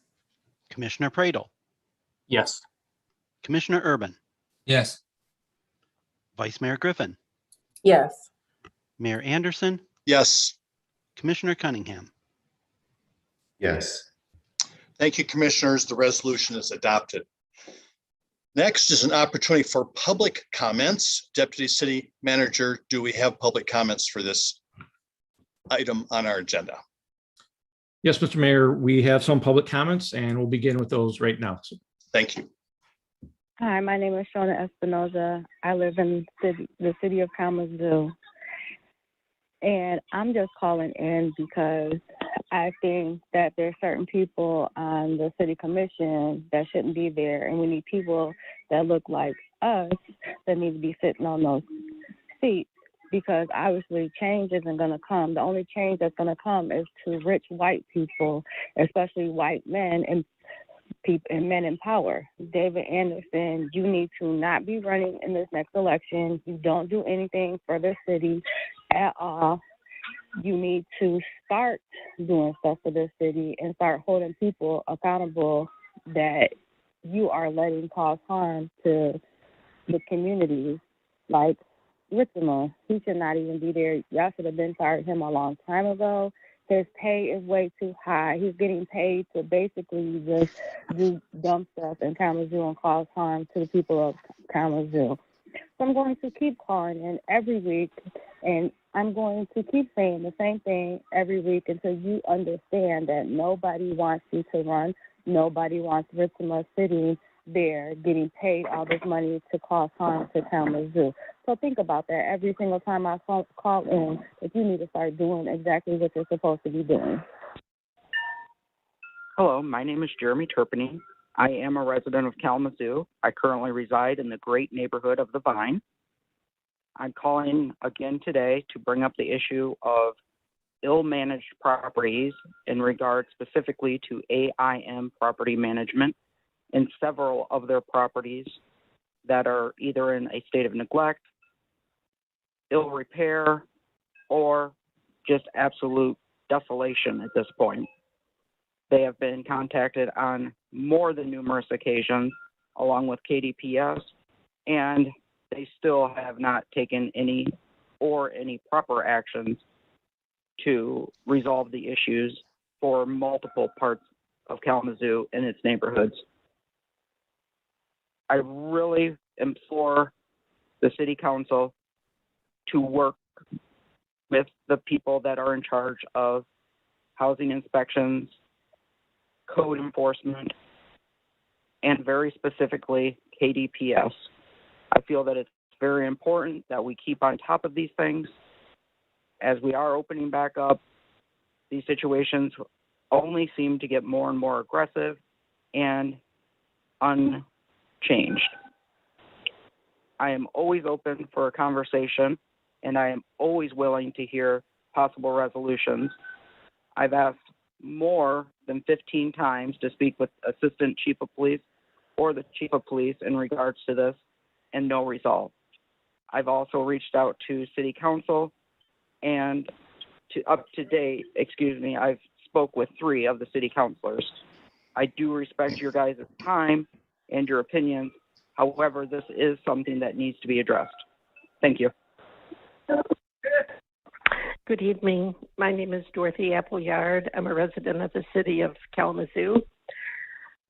Commissioner Pradel, Yes. Commissioner Urban, Yes. Vice Mayor Griffin, Yes. Mayor Anderson, Yes. Commissioner Cunningham. Yes. Thank you, Commissioners. The resolution is adopted. Next is an opportunity for public comments. Deputy City Manager, do we have public comments for this item on our agenda? Yes, Mr. Mayor, we have some public comments and we'll begin with those right now. Thank you. Hi, my name is Shona Espinoza. I live in the city of Kalamazoo. And I'm just calling in because I think that there's certain people on the city commission that shouldn't be there. And we need people that look like us that need to be sitting on those seats, because obviously change isn't going to come. The only change that's going to come is to rich white people, especially white men and people and men in power. David Anderson, you need to not be running in this next election. You don't do anything for the city at all. You need to start doing stuff for the city and start holding people accountable that you are letting cause harm to the communities. Like Richmond, he should not even be there. Y'all should have been fired him a long time ago. His pay is way too high. He's getting paid to basically just do dumb stuff in Kalamazoo and cause harm to the people of Kalamazoo. So I'm going to keep calling in every week, and I'm going to keep saying the same thing every week until you understand that nobody wants you to run. Nobody wants Richmond sitting there getting paid all this money to cause harm to Kalamazoo. So think about that every single time I call in, that you need to start doing exactly what you're supposed to be doing. Hello, my name is Jeremy Turpany. I am a resident of Kalamazoo. I currently reside in the great neighborhood of the Vine. I'm calling again today to bring up the issue of ill-managed properties in regard specifically to AIM property management in several of their properties that are either in a state of neglect, ill repair, or just absolute desolation at this point. They have been contacted on more than numerous occasions, along with KDPS, and they still have not taken any proper actions to resolve the issues for multiple parts of Kalamazoo and its neighborhoods. I really implore the city council to work with the people that are in charge of housing inspections, code enforcement, and very specifically KDPS. I feel that it's very important that we keep on top of these things. As we are opening back up, these situations only seem to get more and more aggressive and unchanged. I am always open for a conversation, and I am always willing to hear possible resolutions. I've asked more than 15 times to speak with Assistant Chief of Police or the Chief of Police in regards to this, and no result. I've also reached out to City Council, and up to date, I've spoke with 3 of the city councilors. I do respect your guys' time and your opinions. However, this is something that needs to be addressed. Thank you. Good evening. My name is Dorothy Appleyard. I'm a resident of the city of Kalamazoo.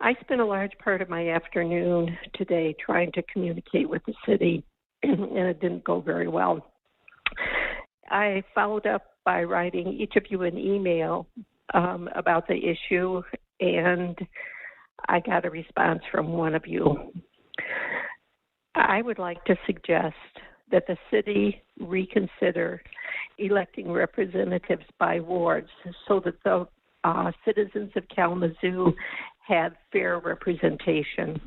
I spent a large part of my afternoon today trying to communicate with the city, and it didn't go very well. I followed up by writing each of you an email about the issue, and I got a response from one of you. I would like to suggest that the city reconsider electing representatives by wards so that the citizens of Kalamazoo have fair representation.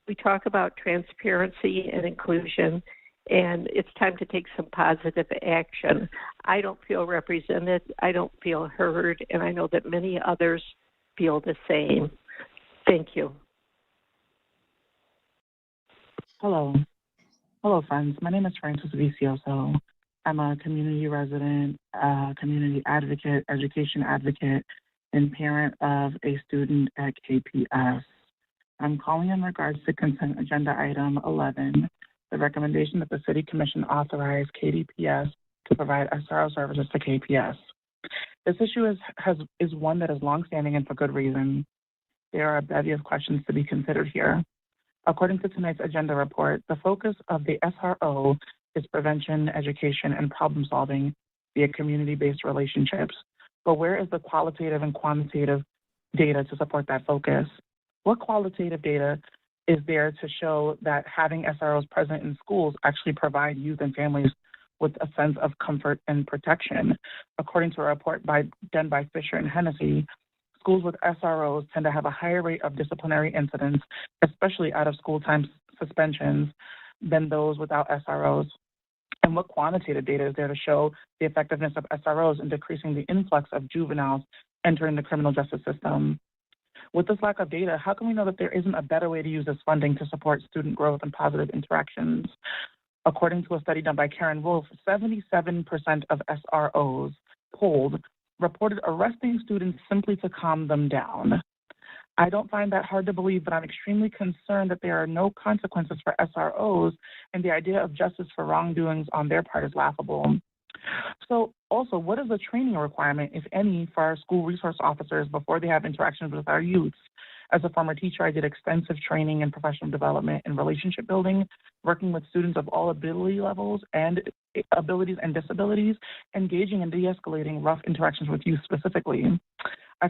We talk about transparency and inclusion, and it's time to take some positive action. I don't feel represented, I don't feel heard, and I know that many others feel the same. Thank you. Hello. Hello, friends. My name is Francis Vicioso. I'm a community resident, community advocate, education advocate, and parent of a student at KPS. I'm calling in regards to consent agenda item 11, the recommendation that the City Commission authorize KDPS to provide SRO services to KPS. This issue is one that is longstanding and for good reason. There are a bevy of questions to be considered here. According to tonight's agenda report, the focus of the SRO is prevention, education, and problem solving via community-based relationships. But where is the qualitative and quantitative data to support that focus? What qualitative data is there to show that having SROs present in schools actually provide youth and families with a sense of comfort and protection? According to a report done by Fisher and Hennessy, schools with SROs tend to have a higher rate of disciplinary incidents, especially out of school time suspensions, than those without SROs. And what quantitative data is there to show the effectiveness of SROs in decreasing the influx of juveniles entering the criminal justice system? With this lack of data, how can we know that there isn't a better way to use this funding to support student growth and positive interactions? According to a study done by Karen Wolf, 77% of SROs polled reported arresting students simply to calm them down. I don't find that hard to believe, but I'm extremely concerned that there are no consequences for SROs, and the idea of justice for wrongdoings on their part is laughable. So also, what is the training requirement, if any, for our school resource officers before they have interactions with our youths? As a former teacher, I did extensive training and professional development in relationship building, working with students of all ability levels and abilities and disabilities, engaging and de-escalating rough interactions with youth specifically. I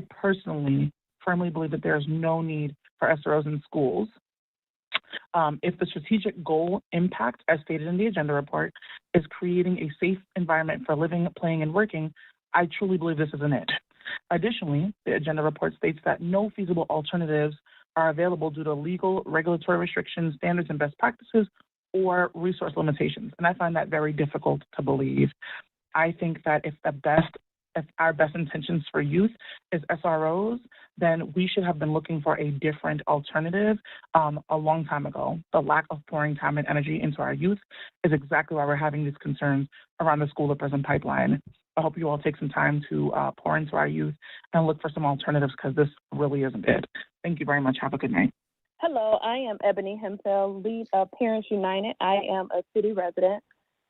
personally firmly believe that there is no need for SROs in schools. If the strategic goal impact, as stated in the agenda report, is creating a safe environment for living, playing, and working, I truly believe this isn't it. Additionally, the agenda report states that no feasible alternatives are available due to legal, regulatory restrictions, standards, and best practices, or resource limitations. And I find that very difficult to believe. I think that if our best intentions for youth is SROs, then we should have been looking for a different alternative a long time ago. The lack of pouring time and energy into our youth is exactly why we're having these concerns around the school to prison pipeline. I hope you all take some time to pour into our youth and look for some alternatives, because this really isn't it. Thank you very much. Have a good night. Hello, I am Ebony Hempel, lead of Parents United. I am a city resident.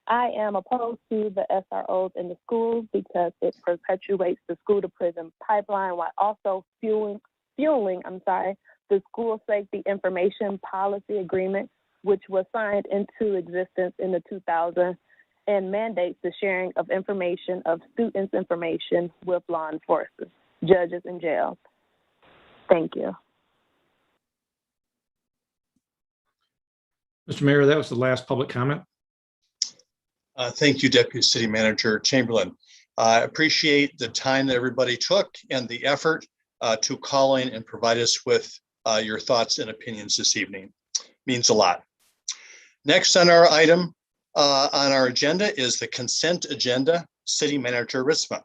I am opposed to the SROs in the schools because it perpetuates the school to prison pipeline while also fueling the school safety information policy agreement, which was signed into existence in the 2000s and mandates the sharing of information of students' information with law enforcement, judges, and jails. Thank you. Mr. Mayor, that was the last public comment. Thank you, Deputy City Manager Chamberlain. I appreciate the time that everybody took and the effort to call in and provide us with your thoughts and opinions this evening. Means a lot. Next on our item on our agenda is the consent agenda. City Manager Ritzma.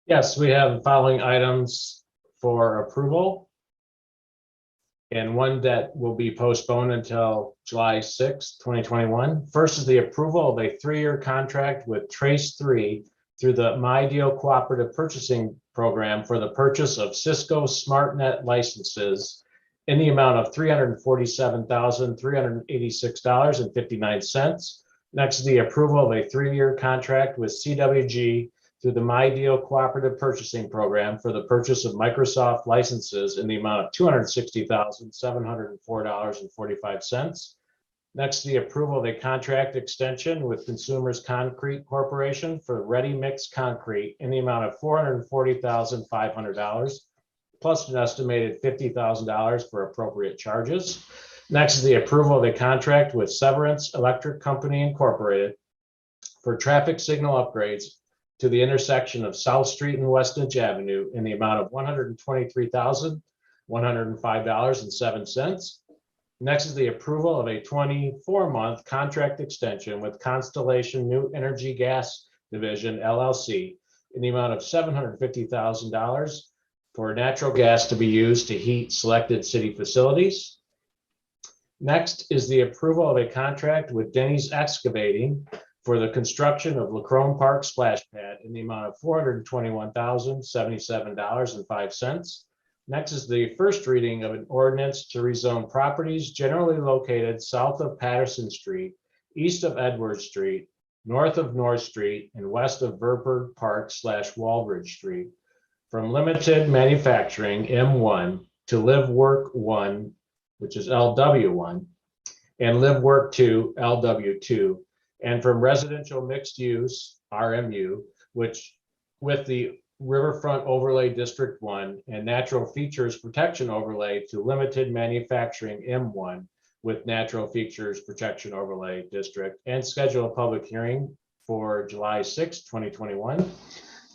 Yes, we have the following items for approval, and one that will be postponed until July 6, 2021. First is the approval of a 3-year contract with Trace 3 through the MyDeal Cooperative Purchasing Program for the purchase of Cisco SmartNet licenses in the amount of $347,386.59. Next is the approval of a 3-year contract with CWG through the MyDeal Cooperative Purchasing Program for the purchase of Microsoft licenses in the amount of $260,704.45. Next, the approval of a contract extension with Consumers Concrete Corporation for ready mix concrete in the amount of $440,500, plus an estimated $50,000 for appropriate charges. Next is the approval of a contract with Severance Electric Company Incorporated for traffic signal upgrades to the intersection of South Street and West Edge Avenue in the amount of $123,105.07. Next is the approval of a 24-month contract extension with Constellation New Energy Gas Division LLC in the amount of $750,000 for natural gas to be used to heat selected city facilities. Next is the approval of a contract with Denny's Excavating for the construction of Lacrone Park Splash Pad in the amount of $421,077.05. Next is the first reading of an ordinance to rezone properties generally located south of Patterson Street, east of Edward Street, north of North Street, and west of Verberg Park / Walbridge Street from limited manufacturing M1 to live work 1, which is LW1, and live work 2, LW2, and from residential mixed use RMU, which with the Riverfront Overlay District 1 and Natural Features Protection Overlay to limited manufacturing M1 with Natural Features Protection Overlay District, and schedule a public hearing for July 6, 2021.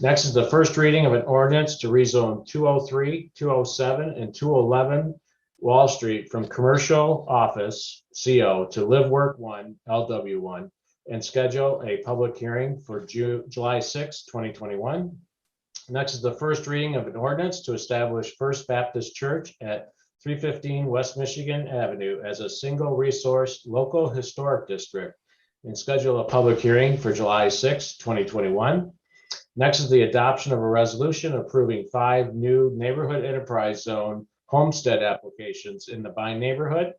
Next is the first reading of an ordinance to rezone 203, 207, and 211 Wall Street from commercial office CO to live work 1 LW1 and schedule a public hearing for July 6, 2021. Next is the first reading of an ordinance to establish First Baptist Church at 315 West Michigan Avenue as a single resource local historic district and schedule a public hearing for July 6, 2021. Next is the adoption of a resolution approving 5 new neighborhood enterprise zone homestead applications in the Vine neighborhood.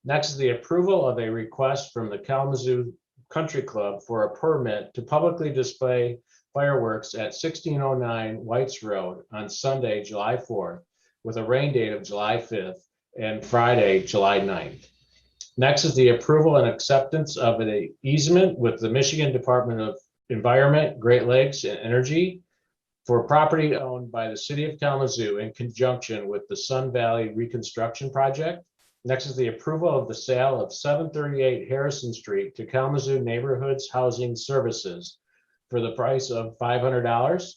Next is the approval of a request from the Kalamazoo Country Club for a permit to publicly display fireworks at 1609 Whites Road on Sunday, July 4th, with a rain date of July 5th and Friday, July 9th. Next is the approval and acceptance of an easement with the Michigan Department of Environment, Great Lakes, and Energy for property owned by the city of Kalamazoo in conjunction with the Sun Valley Reconstruction Project. Next is the approval of the sale of 738 Harrison Street to Kalamazoo Neighborhoods Housing Services for the price of $500.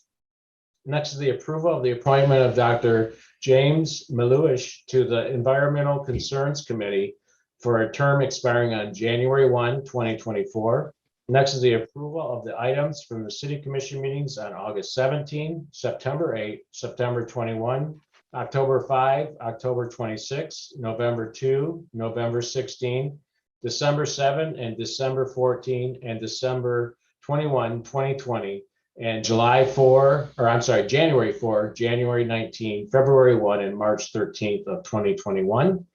Next is the approval of the appointment of Dr. James Maluish to the Environmental Concerns Committee for a term expiring on January 1, 2024. Next is the approval of the items from the city commission meetings on August 17, September 8, September 21, October 5, October 26, November 2, November 16, December 7, and December 14, and December 21, 2020, and January 4, January 19, February 1, and March 13th of 2021.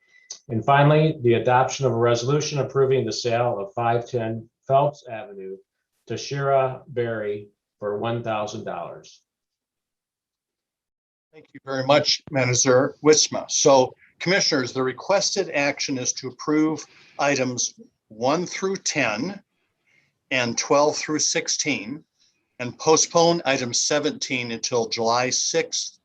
And finally, the adoption of a resolution approving the sale of 510 Phelps Avenue to Shira Berry for $1,000. Thank you very much, Manager Witzma. So commissioners, the requested action is to approve items 1 through 10 and 12 through 16 and postpone item 17 until July 6th,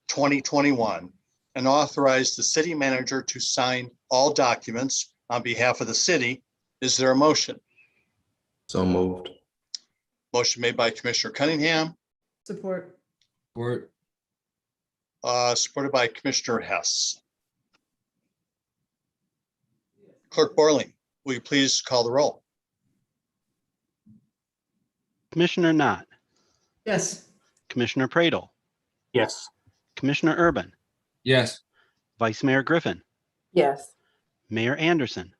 2021, and authorize the city manager to sign all documents on behalf of the city. Is there a motion? So moved. Motion made by Commissioner Cunningham, Support. Support. Supported by Commissioner Hess. Clerk Borling, will you please call the roll? Commissioner Knott, Yes. Commissioner Pradel, Yes. Commissioner Urban, Yes. Vice Mayor Griffin, Yes. Mayor Anderson,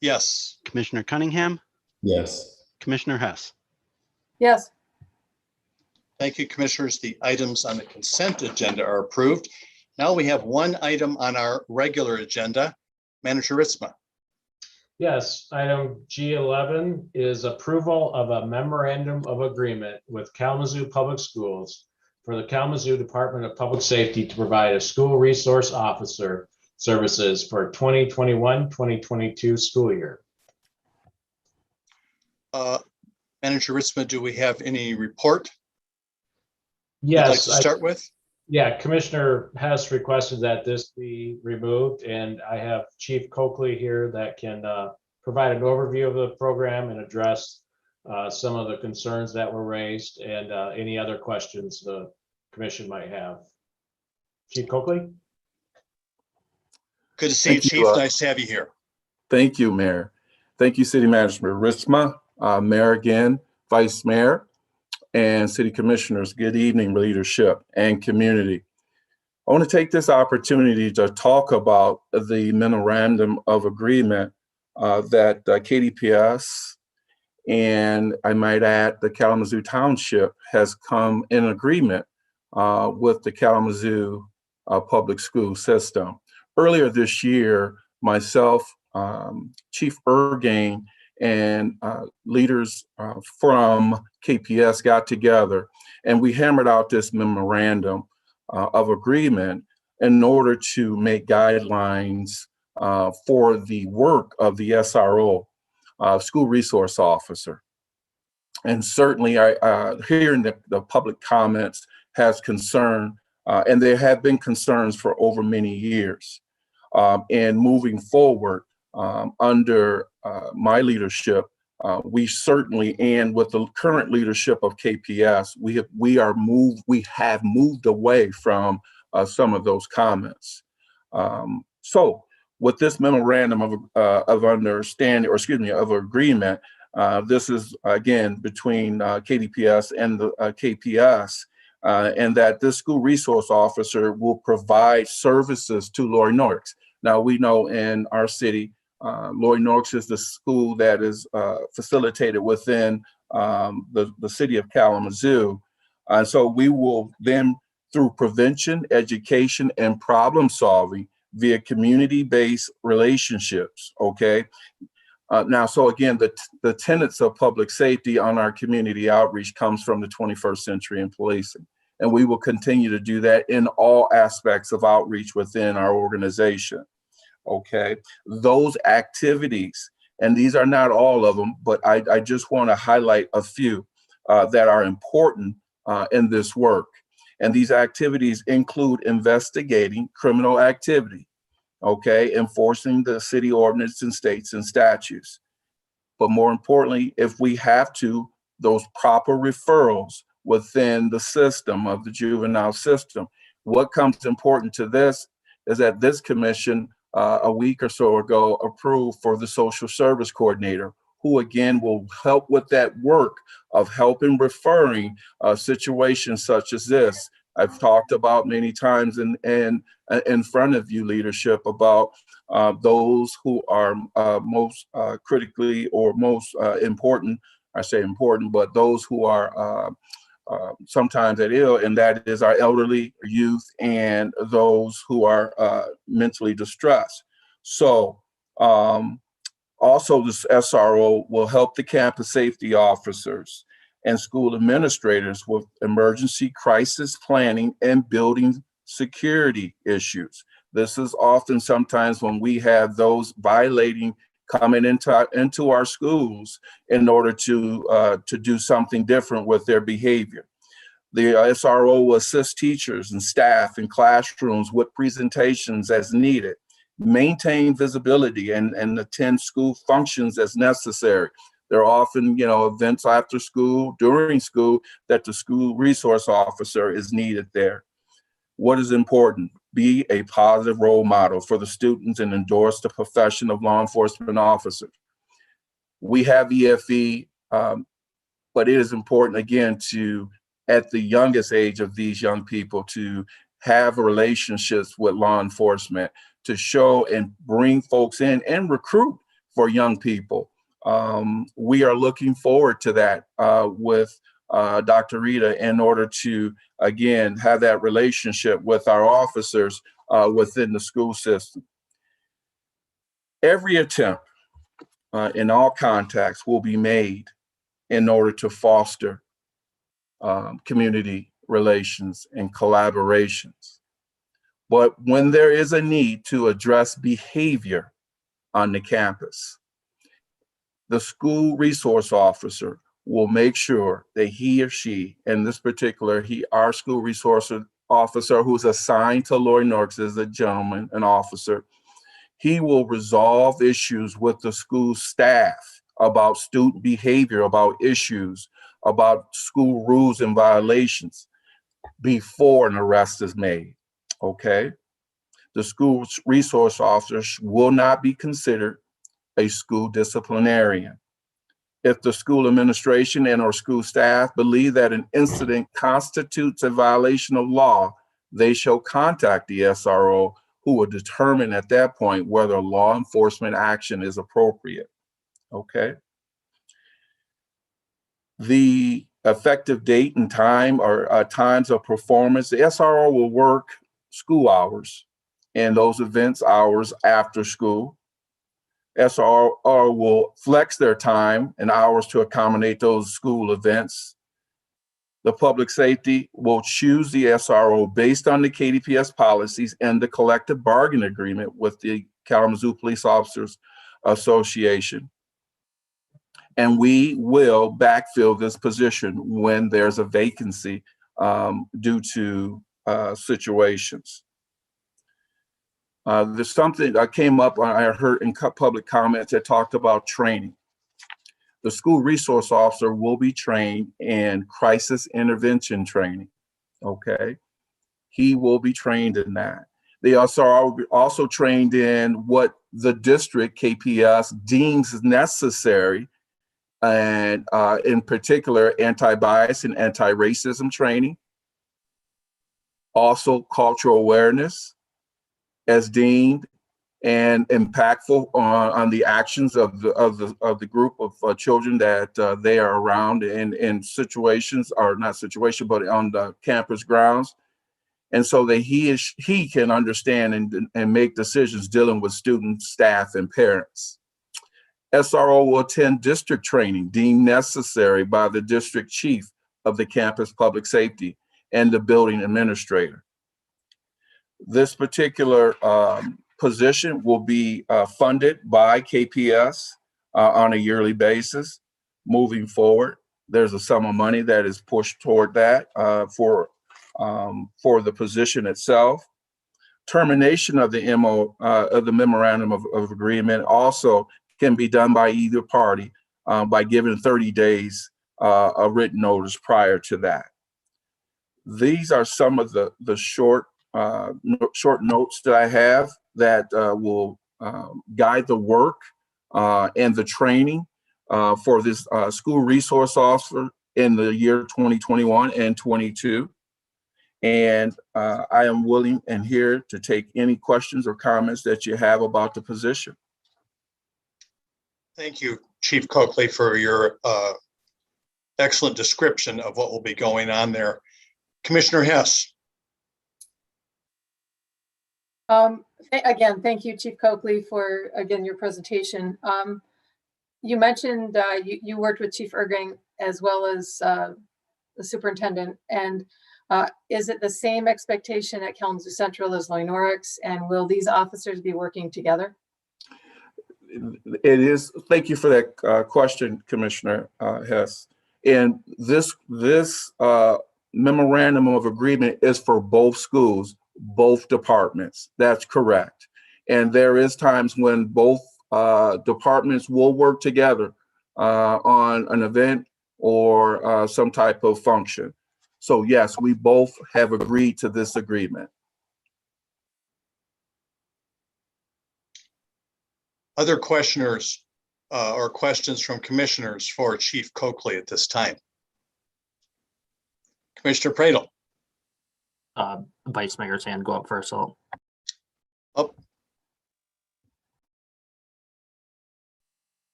Yes. Commissioner Cunningham, Yes. Commissioner Hess. Yes. Thank you, Commissioners. The items on the consent agenda are approved. Now we have one item on our regular agenda. Manager Ritzma. Yes, item G11 is approval of a memorandum of agreement with Kalamazoo Public Schools for the Kalamazoo Department of Public Safety to provide a school resource officer services for 2021-2022 school year. Manager Ritzma, do we have any report Yes. you'd like to start with? Yeah, Commissioner Hess requested that this be removed, and I have Chief Coakley here that can provide an overview of the program and address some of the concerns that were raised and any other questions the commission might have. Chief Coakley? Good to see you, Thank you, Chief. Nice to have you here. Thank you, Mayor. Thank you, City Manager Ritsma, Mayor again, Vice Mayor, and City Commissioners. Good evening, leadership and community. I want to take this opportunity to talk about the memorandum of agreement that KDPS and I might add the Kalamazoo Township has come in agreement with the Kalamazoo public school system. Earlier this year, myself, Chief Ergang, and leaders from KPS got together and we hammered out this memorandum of agreement in order to make guidelines for the work of the SRO, school resource officer. And certainly hearing the public comments has concern, and there have been concerns for over many years. And moving forward under my leadership, we certainly, and with the current leadership of KPS, we have moved away from some of those comments. So with this memorandum of understanding, or excuse me, of agreement, this is again between KDPS and the KPS, and that this school resource officer will provide services to Lori Norks. Now we know in our city, Lori Norks is the school that is facilitated within the city of Kalamazoo. So we will then, through prevention, education, and problem solving via community-based relationships, okay? Now, so again, the tenets of public safety on our community outreach comes from the 21st century in policing. And we will continue to do that in all aspects of outreach within our organization. Okay, those activities, and these are not all of them, but I just want to highlight a few that are important in this work. And these activities include investigating criminal activity, okay, enforcing the city ordinance and states and statutes. But more importantly, if we have to, those proper referrals within the system of the juvenile system. What comes important to this is that this commission a week or so ago approved for the social service coordinator, who again will help with that work of helping referring situations such as this. I've talked about many times in front of you, leadership, about those who are most critically or most important, I say important, but those who are sometimes at ill, and that is our elderly, youth, and those who are mentally distressed. So also this SRO will help the campus safety officers and school administrators with emergency crisis planning and building security issues. This is often sometimes when we have those violating coming into our schools in order to do something different with their behavior. The SRO will assist teachers and staff in classrooms with presentations as needed, maintain visibility and attend school functions as necessary. There are often, events after school, during school, that the school resource officer is needed there. What is important? Be a positive role model for the students and endorse the profession of law enforcement officers. We have EFE, but it is important, again, to, at the youngest age of these young people, to have relationships with law enforcement, to show and bring folks in and recruit for young people. We are looking forward to that with Dr. Rita in order to, again, have that relationship with our officers within the school system. Every attempt in all contacts will be made in order to foster community relations and collaborations. But when there is a need to address behavior on the campus, the school resource officer will make sure that he or she, in this particular, our school resource officer who's assigned to Lori Norks is a gentleman, an officer, he will resolve issues with the school staff about student behavior, about issues, about school rules and violations before an arrest is made, okay? the school resource officer will not be considered a school disciplinarian. If the school administration and or school staff believe that an incident constitutes a violation of law, they shall contact the SRO, who will determine at that point whether law enforcement action is appropriate. Okay. The effective date and time or times of performance, the SRO will work school hours and those events hours after school. SRO will flex their time and hours to accommodate those school events. The public safety will choose the SRO based on the KDPS policies and the collective bargaining agreement with the Kalamazoo Police Officers Association. And we will backfill this position when there's a vacancy due to situations. There's something that came up, I heard in public comments that talked about training. The school resource officer will be trained in crisis intervention training, okay? He will be trained in that. They are also trained in what the district KPS deems necessary, and in particular, anti-bias and anti-racism training. Also cultural awareness as deemed and impactful on the actions of the group of children that they are around in situations, or not situation, but on the campus grounds. And so that he can understand and make decisions dealing with students, staff, and parents. SRO will attend district training deemed necessary by the district chief of the campus public safety and the building administrator. This particular position will be funded by KPS on a yearly basis. Moving forward, there's a sum of money that is pushed toward that for the position itself. Termination of the memorandum of agreement also can be done by either party by giving 30 days a written notice prior to that. These are some of the short notes that I have that will guide the work and the training for this school resource officer in the year 2021 and 22. And I am willing and here to take any questions or comments that you have about the position. Thank you, Chief Coakley, for your excellent description of what will be going on there. Commissioner Hess. Again, thank you, Chief Coakley, for, again, your presentation. You mentioned you worked with Chief Ergang as well as the superintendent. And is it the same expectation at Kalamazoo Central as Loy-Norix? And will these officers be working together? It is. Thank you for that question, Commissioner Hess. And this memorandum of agreement is for both schools, both departments. That's correct. And there is times when both departments will work together on an event or some type of function. So yes, we both have agreed to this agreement. Other questioners or questions from commissioners for Chief Coakley at this time? Commissioner Pradel. Vice Mayor's hand go up first. So. Oh.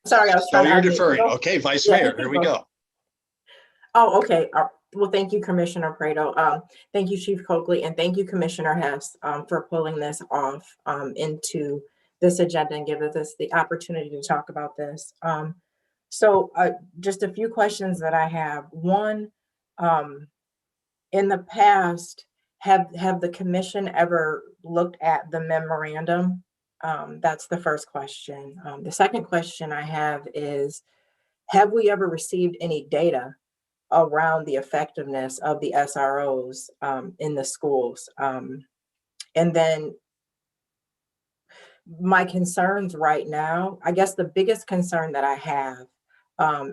Sorry, I was trying to. You're deferring. Okay, Vice Mayor, here we go. Oh, okay. Well, thank you, Commissioner Prado. Thank you, Chief Coakley, and thank you, Commissioner Hess, for pulling this off into this agenda and giving us the opportunity to talk about this. So just a few questions that I have. One, in the past, have the commission ever looked at the memorandum? That's the first question. The second question I have is, have we ever received any data around the effectiveness of the SROs in the schools? And then my concerns right now, I guess the biggest concern that I have,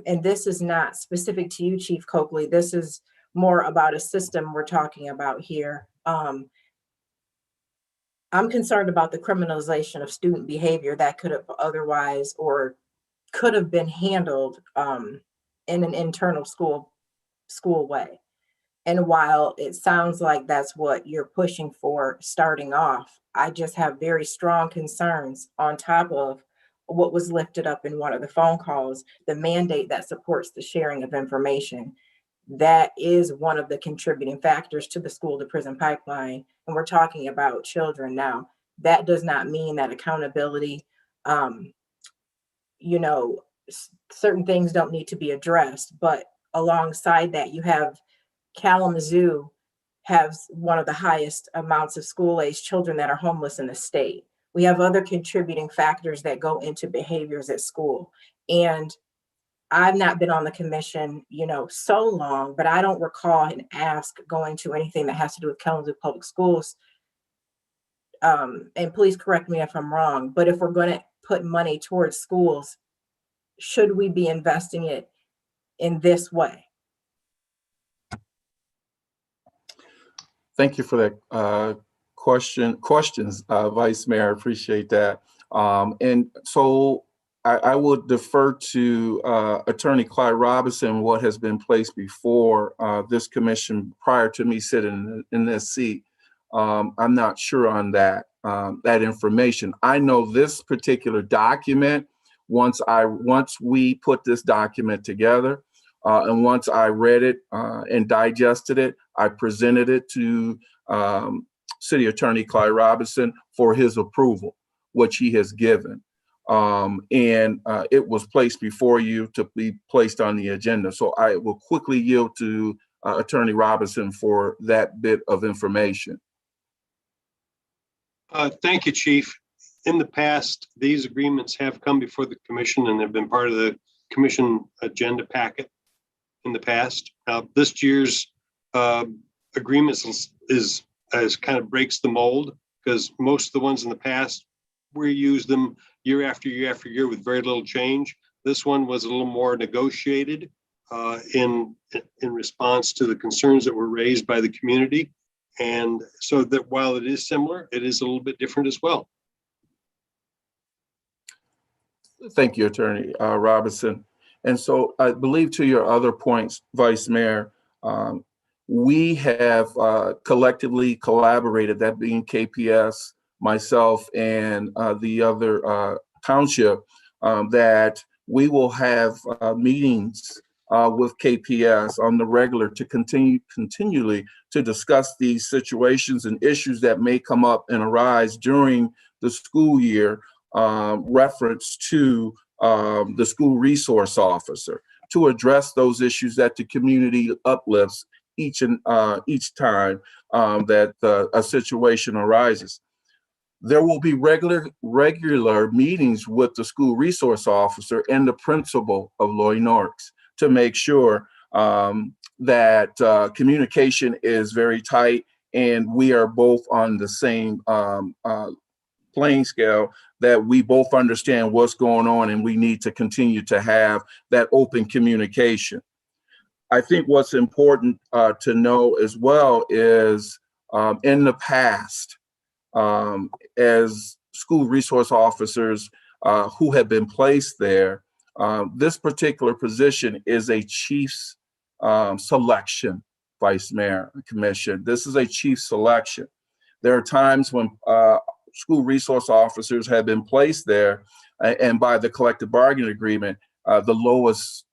and this is not specific to you, Chief Coakley, this is more about a system we're talking about here. I'm concerned about the criminalization of student behavior that could have otherwise or could have been handled in an internal school way. And while it sounds like that's what you're pushing for starting off, I just have very strong concerns on top of what was lifted up in one of the phone calls, the mandate that supports the sharing of information. That is one of the contributing factors to the school to prison pipeline. And we're talking about children now. That does not mean that accountability, you know, certain things don't need to be addressed, but alongside that, you have Kalamazoo has one of the highest amounts of school-aged children that are homeless in the state. We have other contributing factors that go into behaviors at school. And I've not been on the commission, so long, but I don't recall an ask going to anything that has to do with Kalamazoo Public Schools. And please correct me if I'm wrong, but if we're going to put money towards schools, should we be investing it in this way? Thank you for that questions, Vice Mayor. I appreciate that. And so I would defer to Attorney Clyde Robinson, what has been placed before this commission prior to me sitting in this seat. I'm not sure on that information. I know this particular document, once we put this document together, and once I read it and digested it, I presented it to City Attorney Clyde Robinson for his approval, which he has given. And it was placed before you to be placed on the agenda. So I will quickly yield to Attorney Robinson for that bit of information. Thank you, Chief. In the past, these agreements have come before the commission and have been part of the commission agenda packet in the past. This year's agreements is kind of breaks the mold, because most of the ones in the past, we use them year after year after year with very little change. This one was a little more negotiated in response to the concerns that were raised by the community. And so that while it is similar, it is a little bit different as well. Thank you, Attorney Robinson. And so I believe to your other points, Vice Mayor, we have collectively collaborated, that being KPS, myself, and the other township, that we will have meetings with KPS on the regular to continually to discuss these situations and issues that may come up and arise during the school year, reference to the school resource officer, to address those issues that the community uplifts each time that a situation arises. There will be regular meetings with the school resource officer and the principal of Loy Norks to make sure that communication is very tight and we are both on the same playing scale, that we both understand what's going on and we need to continue to have that open communication. I think what's important to know as well is in the past, as school resource officers who have been placed there, this particular position is a chief's selection, Vice Mayor, Commission. This is a chief selection. There are times when school resource officers have been placed there, and by the collective bargaining agreement, the lowest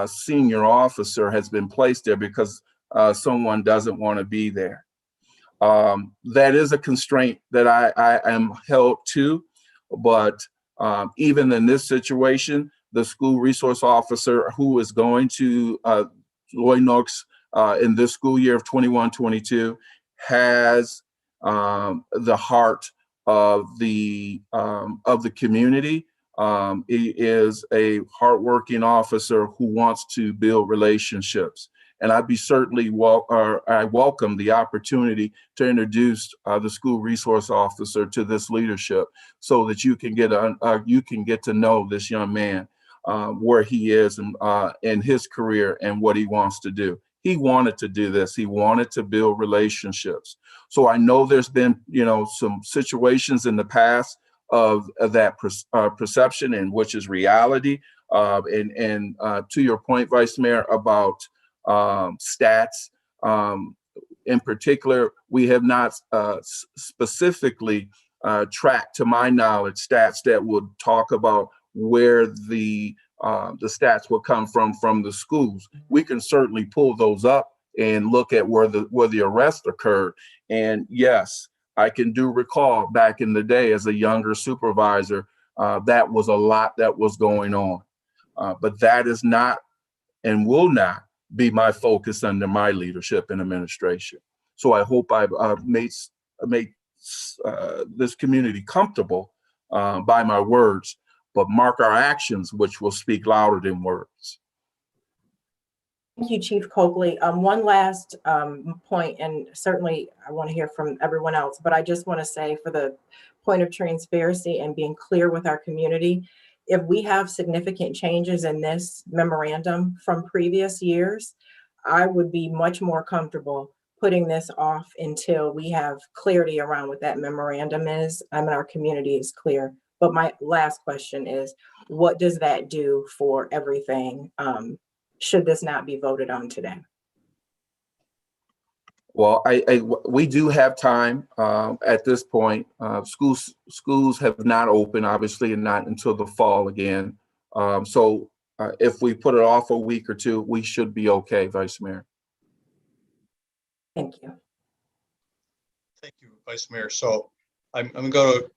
senior officer has been placed there because someone doesn't want to be there. That is a constraint that I am held to, but even in this situation, the school resource officer who is going to Loy Norks in this school year of 21-22 has the heart of the community. He is a hardworking officer who wants to build relationships. And I welcome the opportunity to introduce the school resource officer to this leadership, so that you can get to know this young man, where he is in his career and what he wants to do. He wanted to do this. He wanted to build relationships. So I know there's been, some situations in the past of that perception, and which is reality. And to your point, Vice Mayor, about stats, in particular, we have not specifically tracked, to my knowledge, stats that would talk about where the stats will come from the schools. We can certainly pull those up and look at where the arrest occurred. And yes, I can recall back in the day as a younger supervisor, that was a lot that was going on. But that is not and will not be my focus under my leadership and administration. So I hope I've made this community comfortable by my words, but mark our actions, which will speak louder than words. Thank you, Chief Coakley. One last point, and certainly I want to hear from everyone else, but I just want to say, for the point of transparency and being clear with our community, if we have significant changes in this memorandum from previous years, I would be much more comfortable putting this off until we have clarity around what that memorandum is. I mean, our community is clear. But my last question is, what does that do for everything? Should this not be voted on today? Well, we do have time at this point. Schools have not opened, obviously, and not until the fall again. So if we put it off a week or two, we should be okay, Vice Mayor. Thank you. Thank you, Vice Mayor. So I'm going to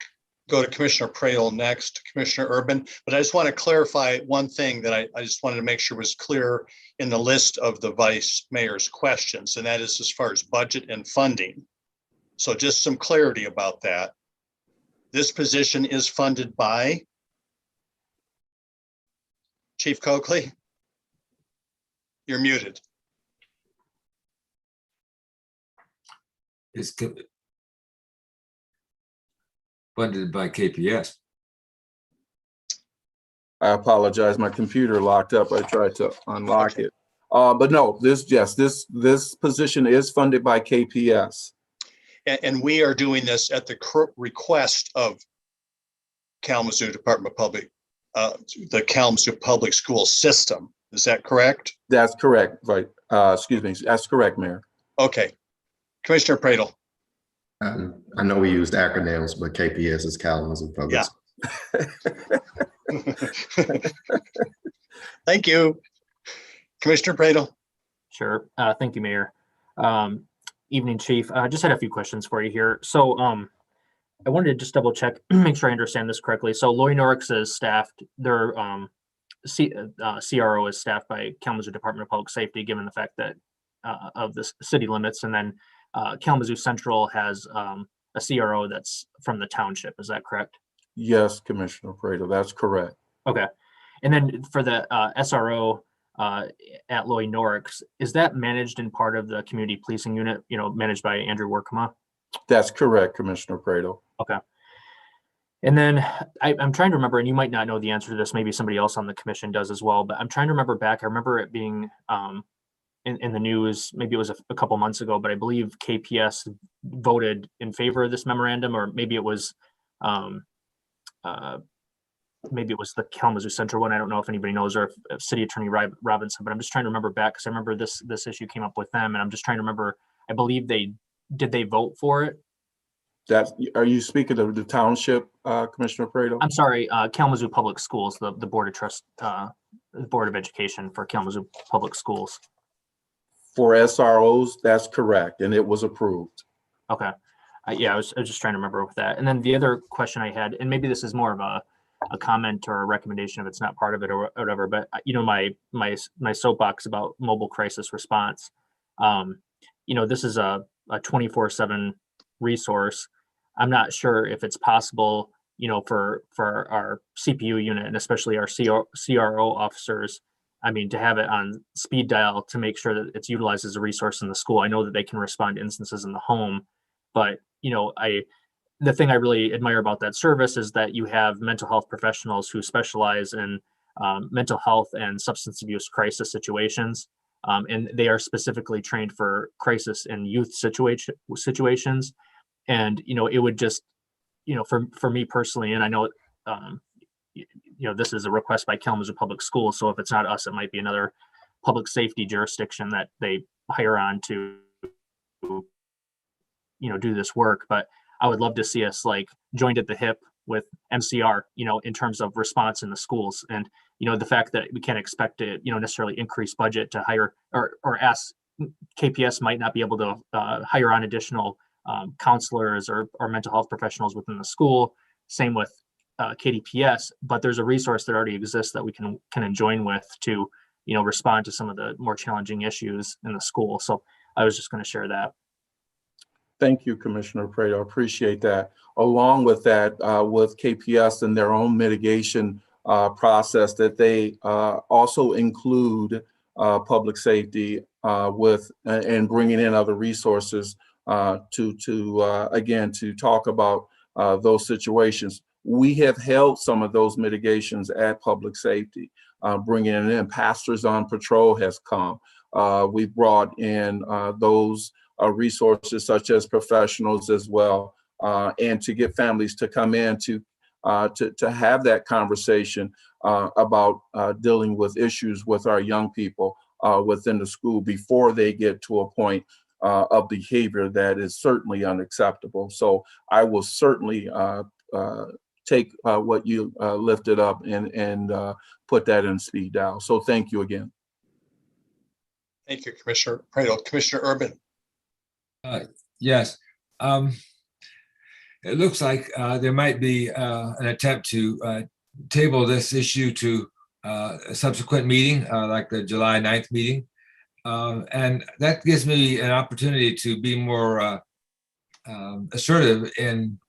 go to Commissioner Pradel next, Commissioner Urban, but I just want to clarify one thing that I just wanted to make sure was clear in the list of the Vice Mayor's questions, and that is as far as budget and funding. So just some clarity about that. This position is funded by Chief Coakley. You're muted. It's funded by KPS. I apologize. My computer locked up. I tried to unlock it. But no, this position is funded by KPS. And we are doing this at the request of Kalamazoo Department of Public, the Kalamazoo Public School System. Is that correct? That's correct. Right. Excuse me. That's correct, Mayor. Okay. Commissioner Pradel. I know we used acronyms, but KPS is Kalamazoo Public. Yeah. Thank you. Commissioner Pradel. Sure. Thank you, Mayor. Evening, Chief. I just had a few questions for you here. So I wanted to just double check, make sure I understand this correctly. So Loy Norix is staffed, their CRO is staffed by Kalamazoo Department of Public Safety, given the fact that of the city limits, and then Kalamazoo Central has a CRO that's from the township. Is that correct? Yes, Commissioner Pradel, that's correct. Okay. And then for the SRO at Loy Norix, is that managed in part of the community policing unit, managed by Andrew Workema? That's correct, Commissioner Pradel. Okay. And then I'm trying to remember, and you might not know the answer to this, maybe somebody else on the commission does as well, but I'm trying to remember back. I remember it being in the news, maybe it was a couple months ago, but I believe KPS voted in favor of this memorandum, or maybe it was the Kalamazoo Central one. I don't know if anybody knows, or if City Attorney Robinson, but I'm just trying to remember back, because I remember this issue came up with them, and I'm just trying to remember, I believe did they vote for it? Are you speaking of the township, Commissioner Pradel? I'm sorry, Kalamazoo Public Schools, the Board of Trust, the Board of Education for Kalamazoo Public Schools. For SROs, that's correct, and it was approved. Okay. Yeah, I was just trying to remember with that. And then the other question I had, and maybe this is more of a comment or a recommendation if it's not part of it or whatever, but my soapbox about mobile crisis response. This is a 24/7 resource. I'm not sure if it's possible, for our CPU unit, and especially our CRO officers, to have it on speed dial to make sure that it's utilized as a resource in the school. I know that they can respond to instances in the home, but the thing I really admire about that service is that you have mental health professionals who specialize in mental health and substance abuse crisis situations. And they are specifically trained for crisis and youth situations. And, it would just, for me personally, and I know, this is a request by Kalamazoo Public Schools. So if it's not us, it might be another public safety jurisdiction that they hire on to, do this work. But I would love to see us like joined at the hip with MCR, in terms of response in the schools. And, the fact that we can't expect to, necessarily increase budget to hire or ask KPS might not be able to hire on additional counselors or mental health professionals within the school. Same with KDPS, but there's a resource that already exists that we can join with to, respond to some of the more challenging issues in the school. So I was just going to share that. Thank you, Commissioner Prado. Appreciate that. Along with that, with KPS and their own mitigation process, that they also include public safety with and bringing in other resources to talk about those situations. We have held some of those mitigations at public safety, bringing it in. Pastors on Patrol has come. We've brought in those resources such as professionals as well, and to get families to come in to have that conversation about dealing with issues with our young people within the school before they get to a point of behavior that is certainly unacceptable. So I will certainly take what you lifted up and put that in speed dial. So thank you again. Thank you, Commissioner Prado. Commissioner Urban. Yes. It looks like there might be an attempt to table this issue to a subsequent meeting, like the July 9th meeting. And that gives me an opportunity to be more assertive in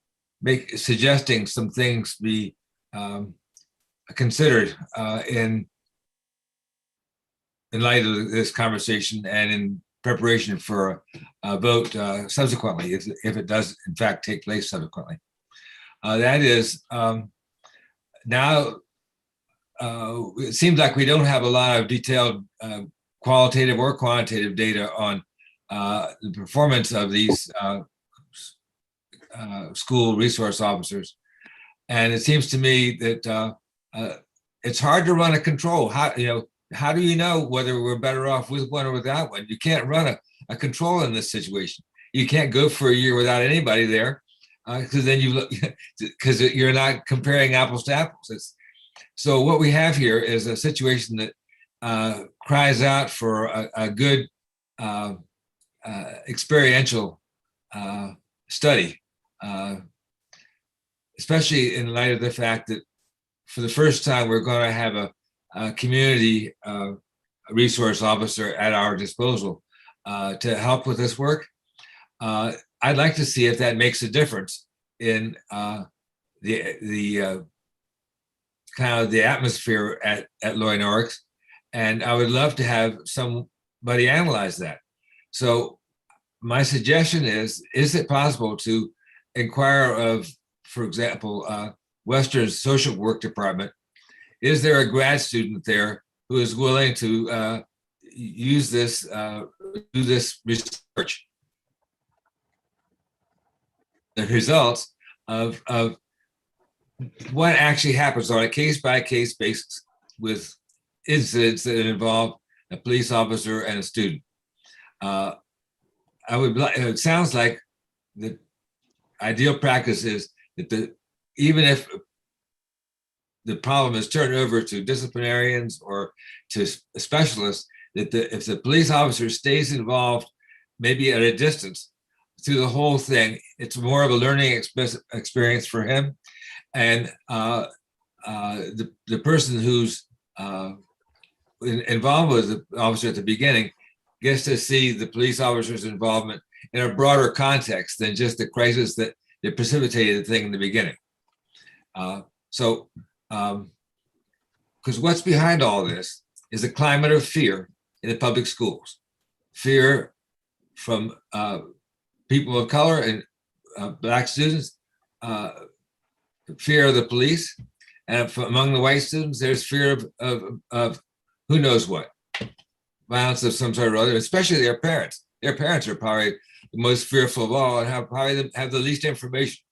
suggesting some things be considered in light of this conversation and in preparation for a vote subsequently, if it does in fact take place subsequently. That is, now it seems like we don't have a lot of detailed qualitative or quantitative data on the performance of these school resource officers. And it seems to me that it's hard to run a control. How do you know whether we're better off with one or without one? You can't run a control in this situation. You can't go for a year without anybody there, because then because you're not comparing apples to apples. So what we have here is a situation that cries out for a good experiential study, especially in light of the fact that for the first time we're going to have a community resource officer at our disposal to help with this work. I'd like to see if that makes a difference in the kind of the atmosphere at Loy Norrix, and I would love to have somebody analyze that. So my suggestion is it possible to inquire of, for example, Western's social work department? Is there a grad student there who is willing to use this, do this research? The results of what actually happens on a case-by-case basis with incidents that involve a police officer and a student. It sounds like the ideal practice is that even if the problem is turned over to disciplinarians or to specialists, that if the police officer stays involved, maybe at a distance through the whole thing, it's more of a learning experience for him. And the person who's involved with the officer at the beginning gets to see the police officer's involvement in a broader context than just the crisis that precipitated the thing in the beginning. Because what's behind all this is a climate of fear in the public schools. Fear from people of color and Black students, fear of the police, and among the white students, there's fear of who knows what. violence of some sort or other, especially their parents. Their parents are probably the most fearful of all and have the least information.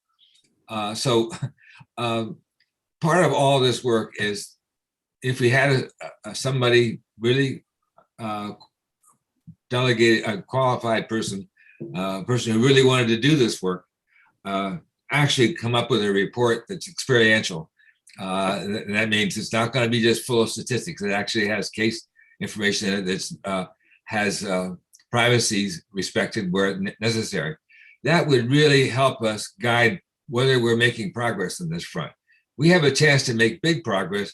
So part of all this work is if we had somebody really delegated, a qualified person, person who really wanted to do this work, actually come up with a report that's experiential. That means it's not going to be just full of statistics. It actually has case information in it that has privacy respected where necessary. That would really help us guide whether we're making progress on this front. We have a chance to make big progress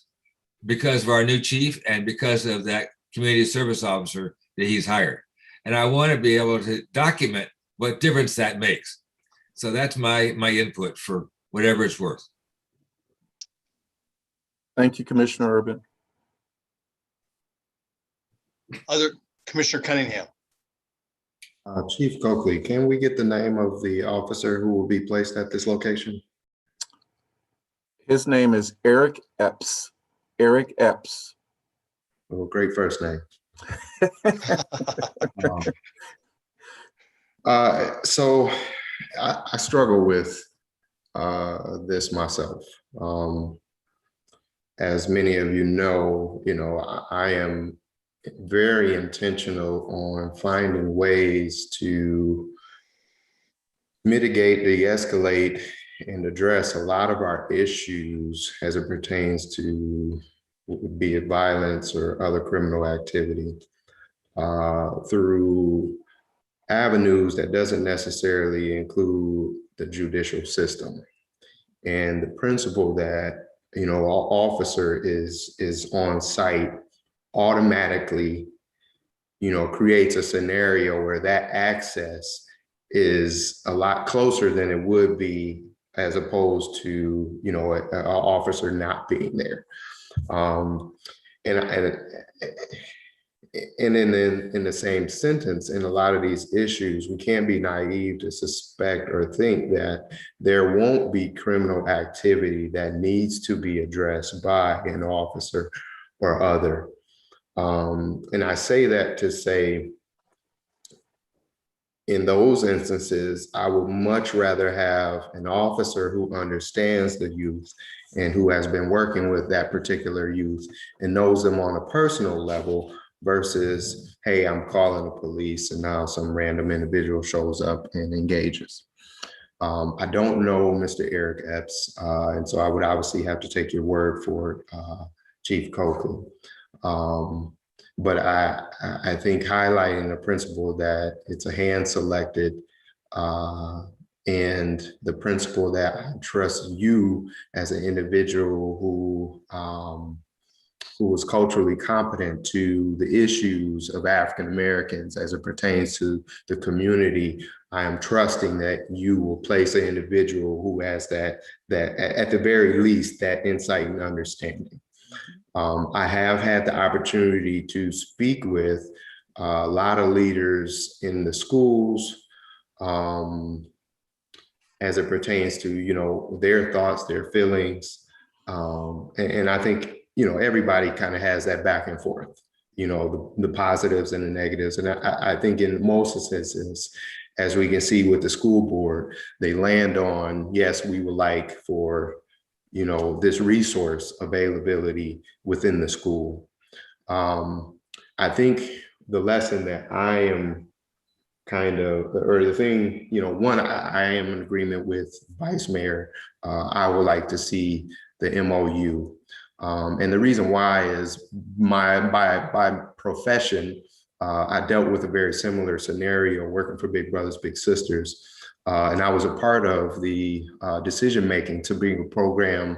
because of our new chief and because of that community service officer that he's hired. And I want to be able to document what difference that makes. So that's my input for whatever it's worth. Thank you, Commissioner Urban. Other Commissioner Cunningham. Chief Coakley, can we get the name of the officer who will be placed at this location? His name is Eric Epps. Eric Epps. Oh, great first name. So I struggle with this myself. As many of you know, I am very intentional on finding ways to mitigate, de-escalate, and address a lot of our issues as it pertains to, be it violence or other criminal activity, through avenues that doesn't necessarily include the judicial system. And the principle that, an officer is on site automatically, creates a scenario where that access is a lot closer than it would be as opposed to, an officer not being there. And in the same sentence, in a lot of these issues, we can't be naive to suspect or think that there won't be criminal activity that needs to be addressed by an officer or other. And I say that to say, in those instances, I would much rather have an officer who understands the youth and who has been working with that particular youth and knows them on a personal level versus, hey, I'm calling the police and now some random individual shows up and engages. I don't know Mr. Eric Epps, and so I would obviously have to take your word for it, Chief Coakley. But I think highlighting the principle that it's a hand-selected and the principle that I trust you as an individual who is culturally competent to the issues of African Americans as it pertains to the community. I am trusting that you will place an individual who has that at the very least, that insight and understanding. I have had the opportunity to speak with a lot of leaders in the schools as it pertains to, their thoughts, their feelings. And I think, everybody kind of has that back and forth, the positives and the negatives. And I think in most instances, as we can see with the school board, they land on, yes, we would like for, this resource availability within the school. I think the lesson that I am or the thing, one, I am in agreement with Vice Mayor. I would like to see the MOU. And the reason why is by profession, I dealt with a very similar scenario working for Big Brothers Big Sisters. And I was a part of the decision-making to bring a program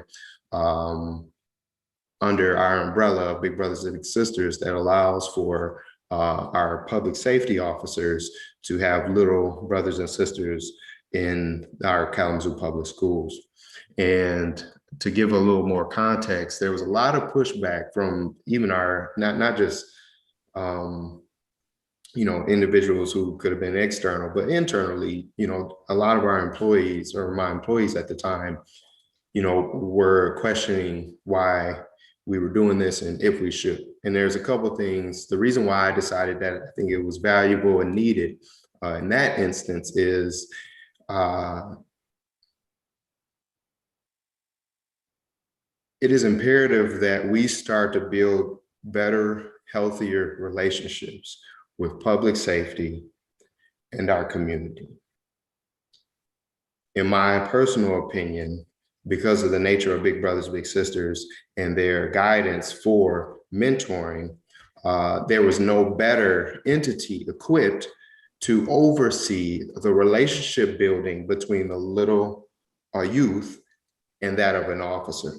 under our umbrella of Big Brothers Big Sisters that allows for our public safety officers to have little brothers and sisters in our Kalamazoo public schools. And to give a little more context, there was a lot of pushback from even our, not just, individuals who could have been external, but internally, a lot of our employees or my employees at the time, were questioning why we were doing this and if we should. And there's a couple of things. The reason why I decided that I think it was valuable and needed in that instance is it is imperative that we start to build better, healthier relationships with public safety and our community. In my personal opinion, because of the nature of Big Brothers Big Sisters and their guidance for mentoring, there was no better entity equipped to oversee the relationship building between the little youth and that of an officer.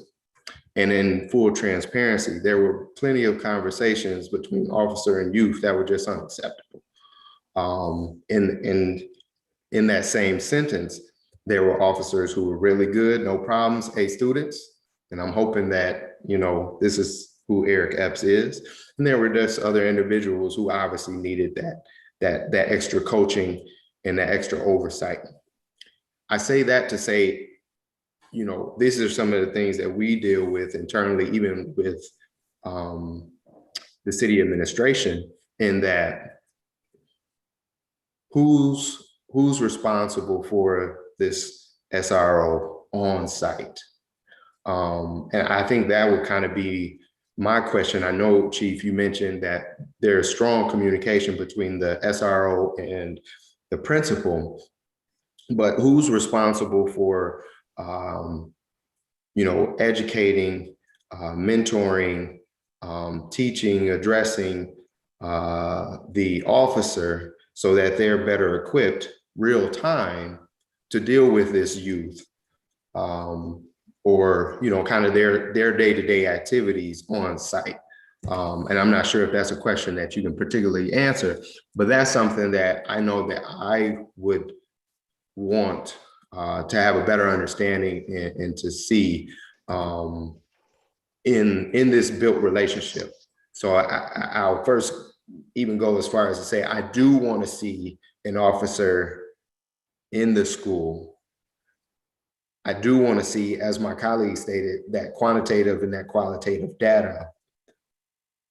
And in full transparency, there were plenty of conversations between officer and youth that were just unacceptable. In that same sentence, there were officers who were really good, no problems, A students. And I'm hoping that, you know, this is who Eric Epps is. And there were just other individuals who obviously needed that extra coaching and that extra oversight. I say that to say, you know, these are some of the things that we deal with internally, even with the city administration, in that who's responsible for this SRO on site? And I think that would kind of be my question. I know, Chief, you mentioned that there's strong communication between the SRO and the principal, but who's responsible for you know, educating, mentoring, teaching, addressing the officer so that they're better equipped real time to deal with this youth, or, you know, kind of their day-to-day activities on site. And I'm not sure if that's a question that you can particularly answer, but that's something that I know that I would want to have a better understanding and to see in this built relationship. So I'll first even go as far as to say, I do want to see an officer in the school. I do want to see, as my colleague stated, that quantitative and that qualitative data,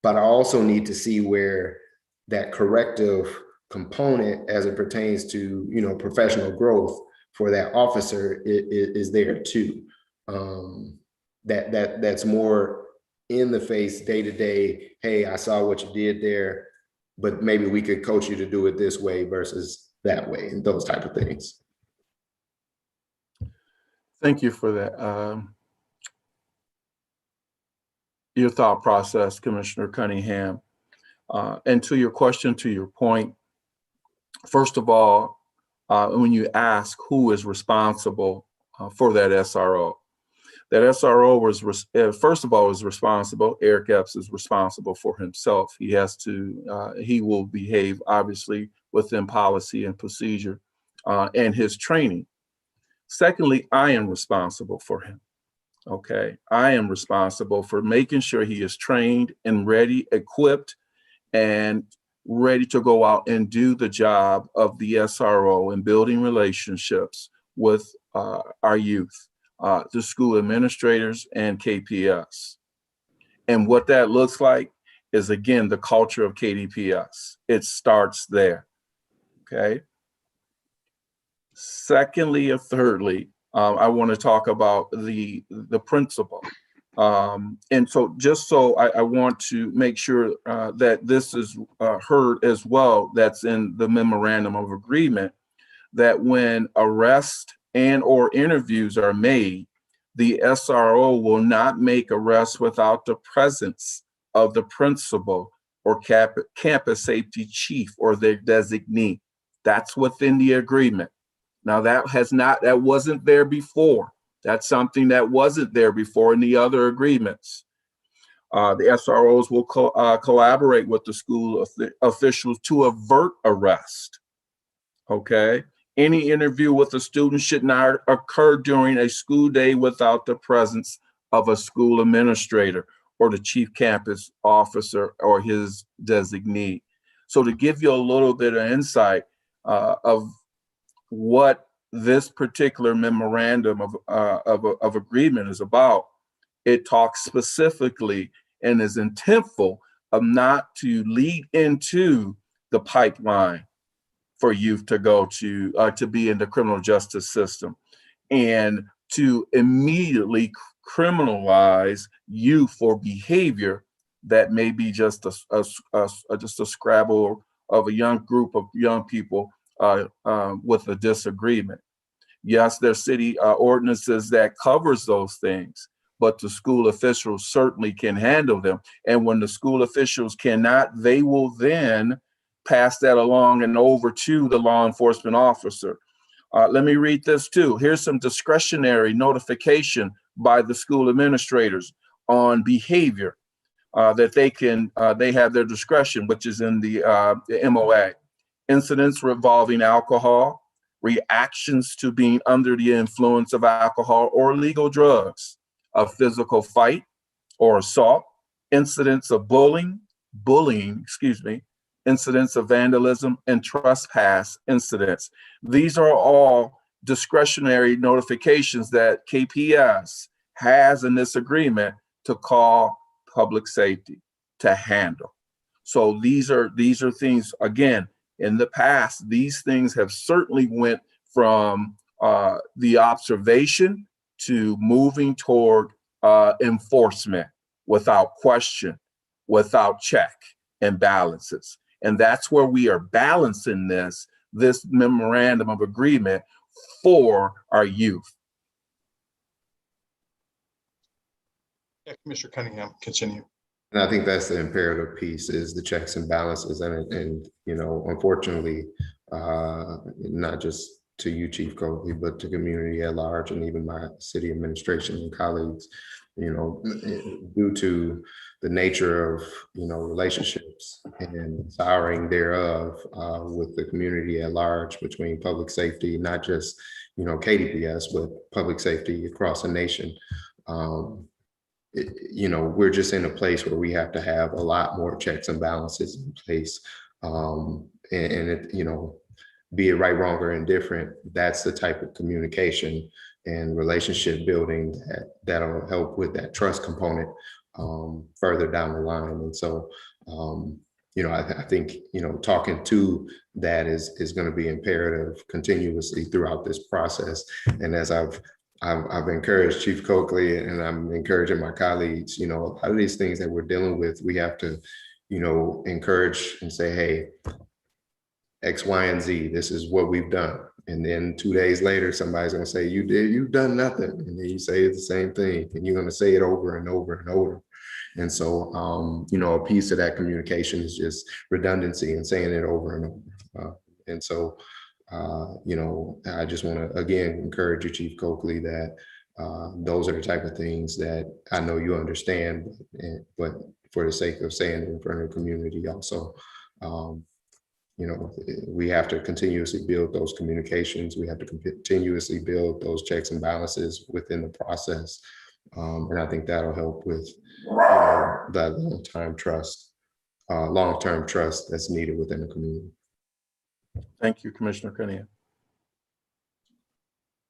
but I also need to see where that corrective component as it pertains to, you know, professional growth for that officer is there too. That's more in the face, day to day. Hey, I saw what you did there, but maybe we could coach you to do it this way versus that way, and those type of things. Thank you for that. Your thought process, Commissioner Cunningham. And to your question, to your point, first of all, when you ask who is responsible for that SRO, that SRO was, first of all, was responsible. Eric Epps is responsible for himself. He has to, he will behave obviously within policy and procedure and his training. Secondly, I am responsible for him. Okay, I am responsible for making sure he is trained and ready, equipped, and ready to go out and do the job of the SRO and building relationships with our youth, the school administrators and KPS. And what that looks like is, again, the culture of KDPS. It starts there, okay? Secondly or thirdly, I want to talk about the principal. And so just so I want to make sure that this is heard as well, that's in the memorandum of agreement, that when arrests and or interviews are made, the SRO will not make arrests without the presence of the principal or campus safety chief or their designee. That's within the agreement. Now that wasn't there before. That's something that wasn't there before in the other agreements. The SROs will collaborate with the school officials to avert arrest, okay? Any interview with a student should not occur during a school day without the presence of a school administrator or the chief campus officer or his designee. So to give you a little bit of insight of what this particular memorandum of agreement is about, it talks specifically and is intentful of not to lead into the pipeline for youth to go to be in the criminal justice system, and to immediately criminalize youth for behavior that may be just a scrabble of a young group of young people with a disagreement. Yes, there's city ordinances that covers those things, but the school officials certainly can handle them. And when the school officials cannot, they will then pass that along and over to the law enforcement officer. Let me read this too. Here's some discretionary notification by the school administrators on behavior that they have their discretion, which is in the MOA. Incidents revolving alcohol, reactions to being under the influence of alcohol or illegal drugs, a physical fight or assault, incidents of bullying, incidents of vandalism, and trespass incidents. These are all discretionary notifications that KPS has in this agreement to call public safety to handle. So these are things, again, in the past, these things have certainly went from the observation to moving toward enforcement without question, without check and balances. And that's where we are balancing this memorandum of agreement for our youth. Yeah, Commissioner Cunningham, continue. And I think that's the imperative piece, is the checks and balances. And you know, unfortunately, not just to you, Chief Coakley, but to community at large, and even my city administration and colleagues, you know, due to the nature of, you know, relationships and souring thereof with the community at large, between public safety, not just, you know, KDPS, but public safety across the nation. You know, we're just in a place where we have to have a lot more checks and balances in place. And it, you know, be it right, wrong, or indifferent, that's the type of communication and relationship building that'll help with that trust component further down the line. And so, you know, I think, you know, talking to that is going to be imperative continuously throughout this process. And as I've encouraged Chief Coakley, and I'm encouraging my colleagues, you know, a lot of these things that we're dealing with, we have to, you know, encourage and say, hey, X, Y, and Z, this is what we've done. And then 2 days later, somebody's going to say, you've done nothing. And then you say the same thing, and you're going to say it over and over and over. And so, you know, a piece of that communication is just redundancy and saying it over and over. And so, you know, I just want to, again, encourage you, Chief Coakley, that those are the type of things that I know you understand, but for the sake of saying it in front of the community also, you know, we have to continuously build those communications. We have to continuously build those checks and balances within the process. And I think that'll help with, you know, that long-term trust that's needed within the community. Thank you, Commissioner Cunningham.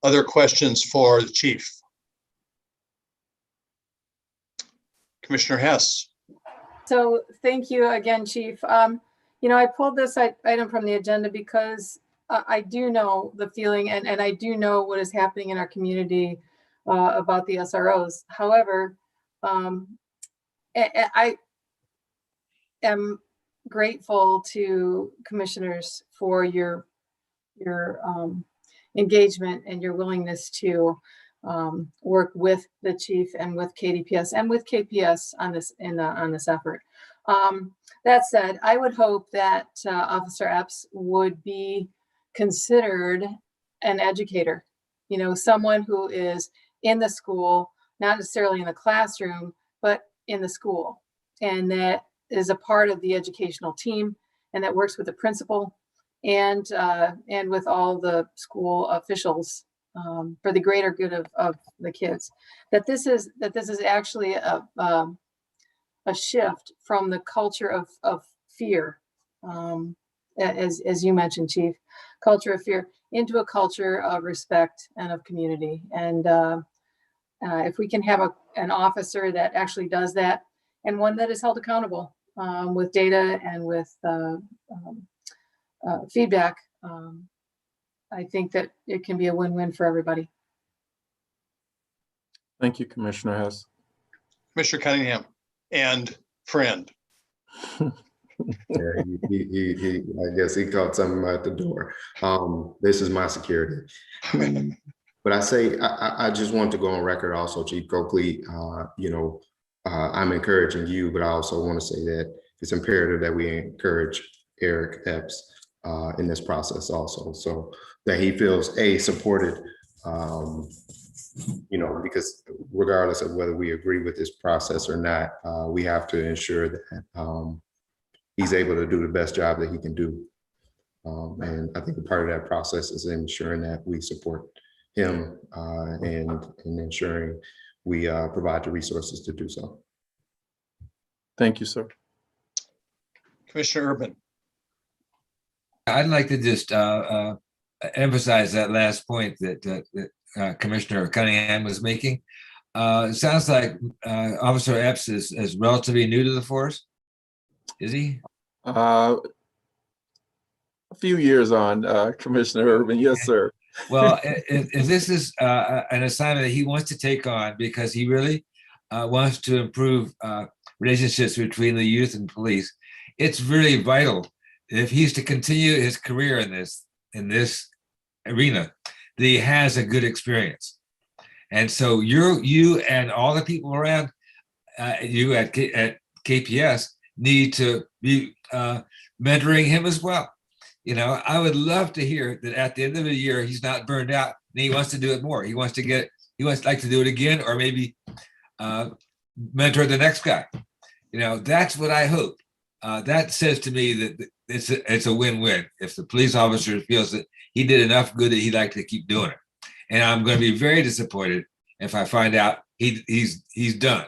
Other questions for the chief? Commissioner Hess. So thank you again, Chief. You know, I pulled this item from the agenda because I do know the feeling, and I do know what is happening in our community about the SROs. However, I am grateful to commissioners for your engagement and your willingness to work with the chief and with KDPS and with KPS on this effort. That said, I would hope that Officer Epps would be considered an educator, you know, someone who is in the school, not necessarily in the classroom, but in the school, and that is a part of the educational team, and that works with the principal and with all the school officials for the greater good of the kids. That this is actually a shift from the culture of fear, as you mentioned, Chief, culture of fear, into a culture of respect and of community. And If we can have an officer that actually does that and one that is held accountable with data and with feedback, I think that it can be a win-win for everybody. Thank you, Commissioner Hess. Commissioner Cunningham and friend. Yeah, I guess he caught something at the door. This is my security. But I just want to go on record also, Chief Coakley, I'm encouraging you, but I also want to say that it's imperative that we encourage Eric Epps in this process also, so that he feels supported, because regardless of whether we agree with this process or not, we have to ensure that he's able to do the best job that he can do. And I think a part of that process is ensuring that we support him and ensuring we provide the resources to do so. Thank you, sir. Commissioner Urban. I'd like to just emphasize that last point that Commissioner Cunningham was making. It sounds like Officer Epps is relatively new to the force. Is he? A few years on, Commissioner Urban. Yes, sir. Well, if this is an assignment that he wants to take on because he really wants to improve relationships between the youth and police, it's really vital if he's to continue his career in this arena that he has a good experience. And so you and all the people around you at KPS need to be mentoring him as well. I would love to hear that at the end of the year, he's not burned out and he wants to do it more. He wants like to do it again, or maybe mentor the next guy. That's what I hope. That says to me that it's a win-win. If the police officer feels that he did enough good that he'd like to keep doing it. And I'm going to be very disappointed if I find out he's done.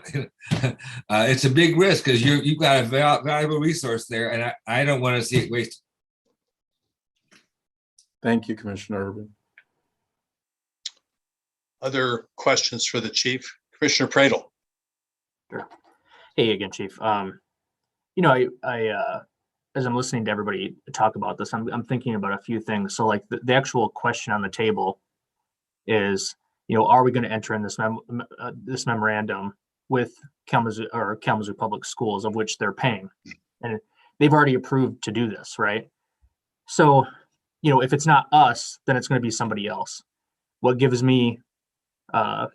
It's a big risk because you've got a valuable resource there, and I don't want to see it wasted. Thank you, Commissioner Urban. Other questions for the chief? Commissioner Pradel. Sure. Hey again, Chief. As I'm listening to everybody talk about this, I'm thinking about a few things. So like the actual question on the table is, are we going to enter in this memorandum with Kalamazoo Public Schools, of which they're paying, and they've already approved to do this, right? So, if it's not us, then it's going to be somebody else. What gives me, I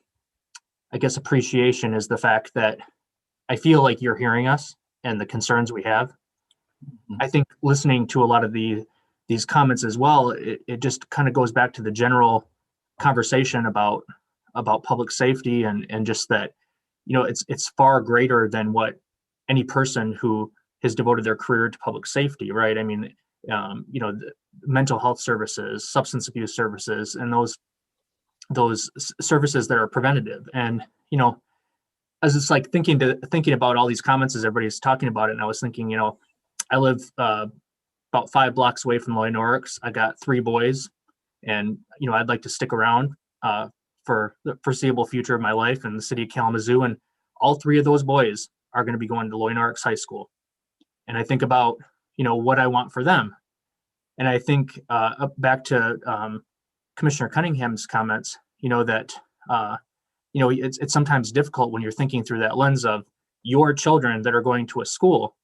guess, appreciation is the fact that I feel like you're hearing us and the concerns we have. I think listening to a lot of these comments as well, it just kind of goes back to the general conversation about public safety and just that, it's far greater than what any person who has devoted their career to public safety, right? I mean, the mental health services, substance abuse services, and those services that are preventative. And, as it's like thinking about all these comments as everybody's talking about it, and I was thinking, I live about 5 blocks away from Loy Norix. I got 3 boys, and I'd like to stick around for the foreseeable future of my life in the city of Kalamazoo, and all 3 of those boys are going to be going to Loy Norix High School. And I think about what I want for them, and I think back to Commissioner Cunningham's comments, that it's sometimes difficult when you're thinking through that lens of your children that are going to a school.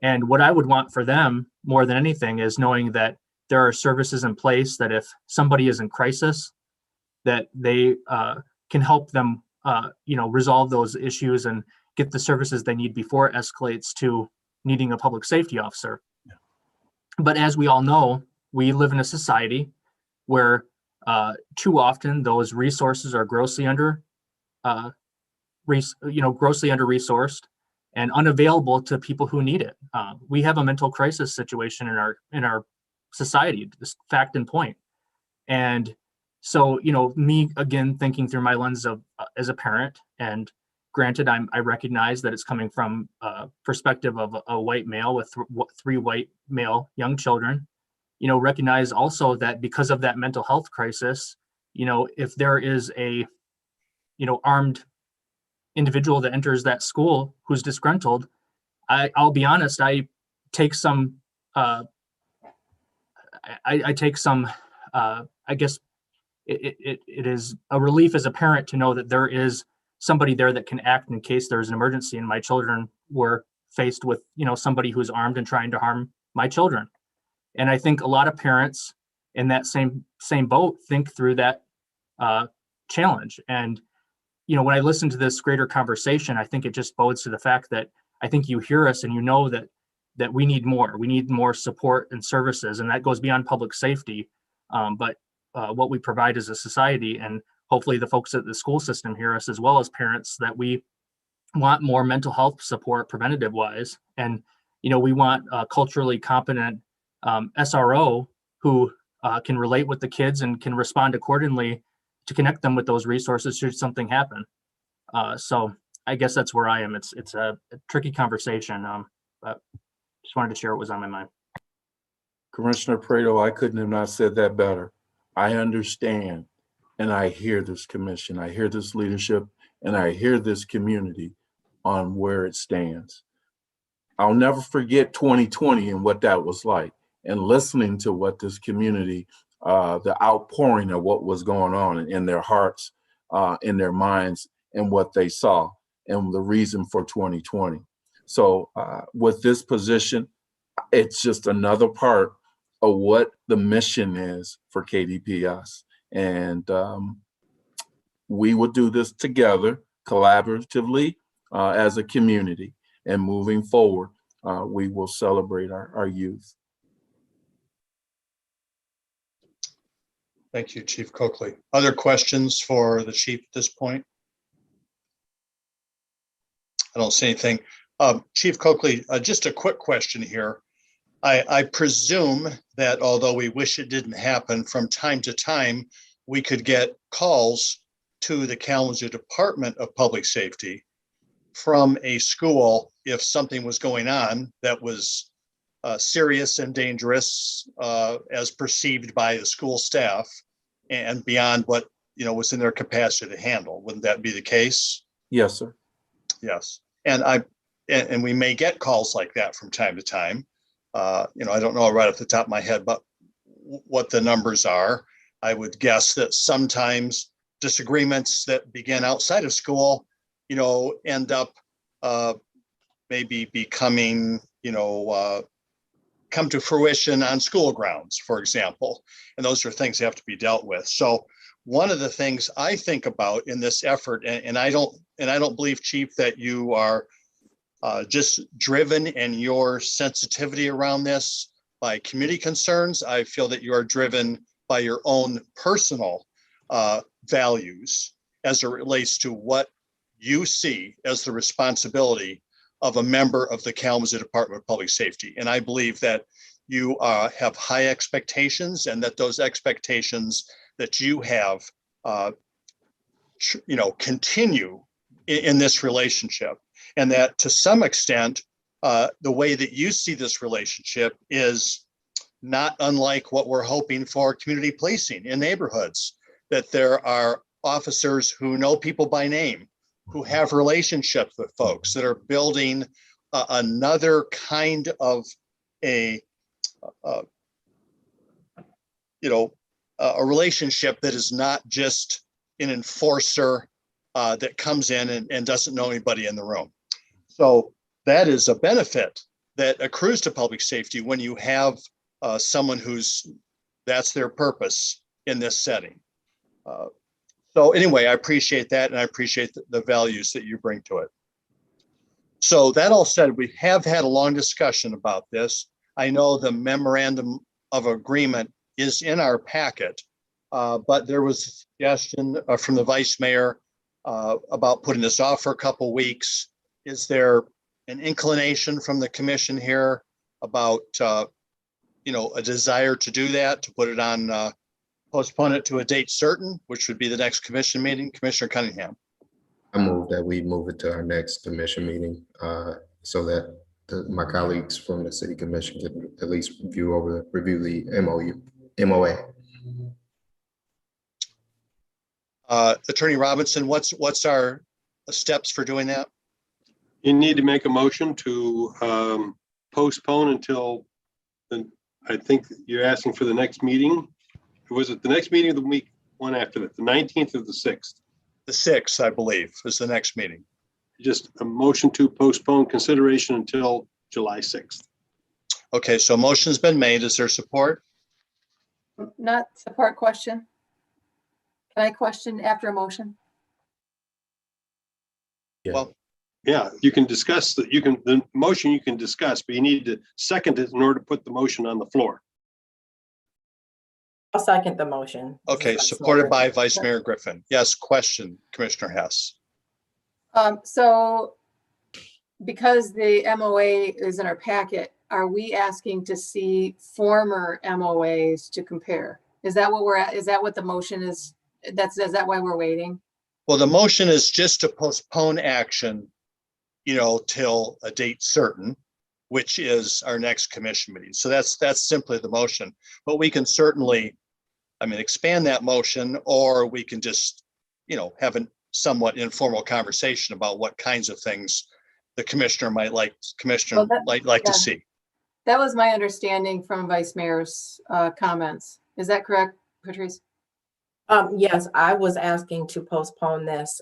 And what I would want for them more than anything is knowing that there are services in place that if somebody is in crisis, that they can help them, resolve those issues and get the services they need before it escalates to needing a public safety officer. Yeah. But as we all know, we live in a society where too often those resources are grossly under-resourced and unavailable to people who need it. We have a mental crisis situation in our society, this fact and point. And so, me again thinking through my lens of as a parent, and granted, I recognize that it's coming from a perspective of a white male with 3 white male young children. Recognize also that because of that mental health crisis, if there is a armed individual that enters that school who's disgruntled, I'll be honest, I take some, I take some, I guess it is a relief as a parent to know that there is somebody there that can act in case there's an emergency, and my children were faced with, somebody who's armed and trying to harm my children. And I think a lot of parents in that same boat think through that challenge. And, when I listen to this greater conversation, I think it just bodes to the fact that I think you hear us and you know that we need more. We need more support and services, and that goes beyond public safety. But what we provide as a society, and hopefully the folks at the school system hear us as well as parents, that we want more mental health support preventative wise. And, we want a culturally competent SRO who can relate with the kids and can respond accordingly to connect them with those resources should something happen. So I guess that's where I am. It's a tricky conversation, but just wanted to share what was on my mind. Commissioner Prado, I couldn't have not said that better. I understand, and I hear this commission, I hear this leadership, and I hear this community on where it stands. I'll never forget 2020 and what that was like, and listening to what this community, the outpouring of what was going on in their hearts, in their minds, and what they saw, and the reason for 2020. So with this position, it's just another part of what the mission is for KDPS. And we will do this together, collaboratively, as a community. And moving forward, we will celebrate our youth. Thank you, Chief Coakley. Other questions for the chief at this point? I don't see anything. Chief Coakley, just a quick question here. I presume that although we wish it didn't happen, from time to time, we could get calls to the Kalamazoo Department of Public Safety from a school if something was going on that was serious and dangerous as perceived by the school staff and beyond what was in their capacity to handle. Wouldn't that be the case? Yes, sir. Yes. And we may get calls like that from time to time. I don't know right off the top of my head, but what the numbers are. I would guess that sometimes disagreements that begin outside of school, end up maybe becoming, come to fruition on school grounds, for example. And those are things that have to be dealt with. So one of the things I think about in this effort, and I don't believe, Chief, that you are just driven in your sensitivity around this by community concerns. I feel that you are driven by your own personal values as it relates to what you see as the responsibility of a member of the Kalamazoo Department of Public Safety. And I believe that you have high expectations, and that those expectations that you have, continue in this relationship. And that to some extent, the way that you see this relationship is not unlike what we're hoping for community policing in neighborhoods, that there are officers who know people by name, who have relationships with folks, that are building another kind of a relationship that is not just an enforcer that comes in and doesn't know anybody in the room. So that is a benefit that accrues to public safety when you have someone that's their purpose in this setting. So anyway, I appreciate that, and I appreciate the values that you bring to it. So that all said, we have had a long discussion about this. I know the memorandum of agreement is in our packet, but there was a suggestion from the Vice Mayor about putting this off for a couple weeks. Is there an inclination from the commission here about a desire to do that, to put it on, postpone it to a date certain, which would be the next commission meeting? Commissioner Cunningham. I move that we move it to our next commission meeting so that my colleagues from the city commission can at least review the MOA. Attorney Robinson, what's our steps for doing that? You need to make a motion to postpone until, I think you're asking for the next meeting. Was it the next meeting of the week, one after that, the 19th or the 6th? The 6th, I believe, is the next meeting. Just a motion to postpone consideration until July 6th. Okay, so motion's been made. Is there support? Not support question. Can I question after a motion? Well, yeah, you can discuss that. The motion you can discuss, but you need to second it in order to put the motion on the floor. I'll second the motion. Okay, supported by Vice Mayor Griffin. Yes, question, Commissioner Hess. So because the MOA is in our packet, are we asking to see former MOAs to compare? Is that what we're at? Is that what the motion is? Is that why we're waiting? Well, the motion is just to postpone action, till a date certain, which is our next commission meeting. So that's simply the motion. But we can certainly, expand that motion, or we can just, have a somewhat informal conversation about what kinds of things the commissioner might like to see. That was my understanding from Vice Mayor's comments. Is that correct, Patrice? Yes, I was asking to postpone this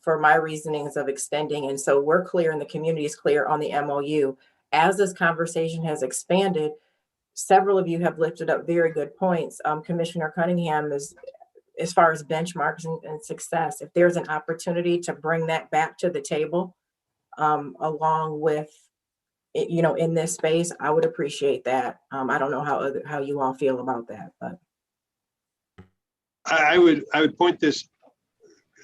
for my reasonings of extending. And so we're clear and the community is clear on the MOU. As this conversation has expanded, several of you have lifted up very good points. Commissioner Cunningham is, as far as benchmarks and success, if there's an opportunity to bring that back to the table, along with, in this space, I would appreciate that. I don't know how you all feel about that, but. I would point this,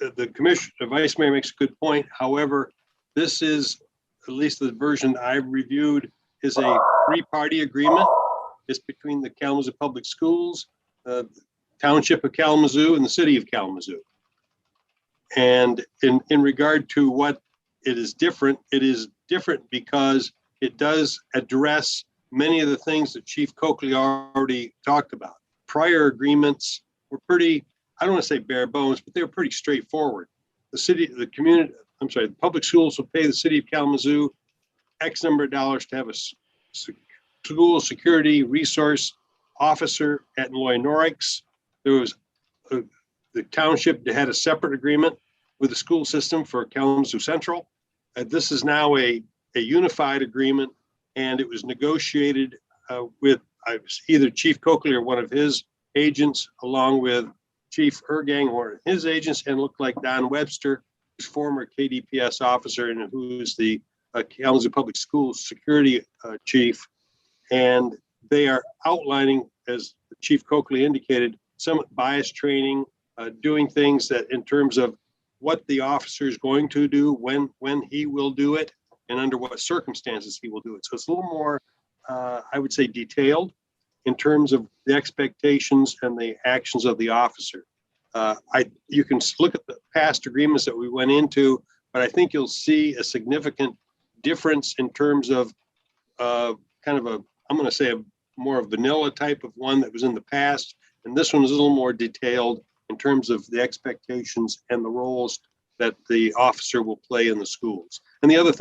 the Vice Mayor makes a good point. However, this is, at least the version I've reviewed, is a three-party agreement. It's between the Kalamazoo Public Schools, the Township of Kalamazoo, and the City of Kalamazoo. And in regard to what it is different because it does address many of the things that Chief Coakley already talked about. Prior agreements were pretty, I don't want to say bare bones, but they were pretty straightforward. The public schools will pay the City of Kalamazoo X number of dollars to have a school security resource officer at Loy Norix. There was the township that had a separate agreement with the school system for Kalamazoo Central. This is now a unified agreement, and it was negotiated with either Chief Coakley or one of his agents, along with Chief Ergang or his agents, and looked like Don Webster, who's former KDPS officer and who's the Kalamazoo Public Schools security chief. And they are outlining, as Chief Coakley indicated, some bias training, doing things that in terms of what the officer is going to do, when he will do it, and under what circumstances he will do it. So it's a little more, I would say, detailed in terms of the expectations and the actions of the officer. You can look at the past agreements that we went into, but I think you'll see a significant difference in terms of kind of I'm going to say a more vanilla type of one that was in the past. And this one is a little more detailed in terms of the expectations and the roles that the officer will play in the schools. And the other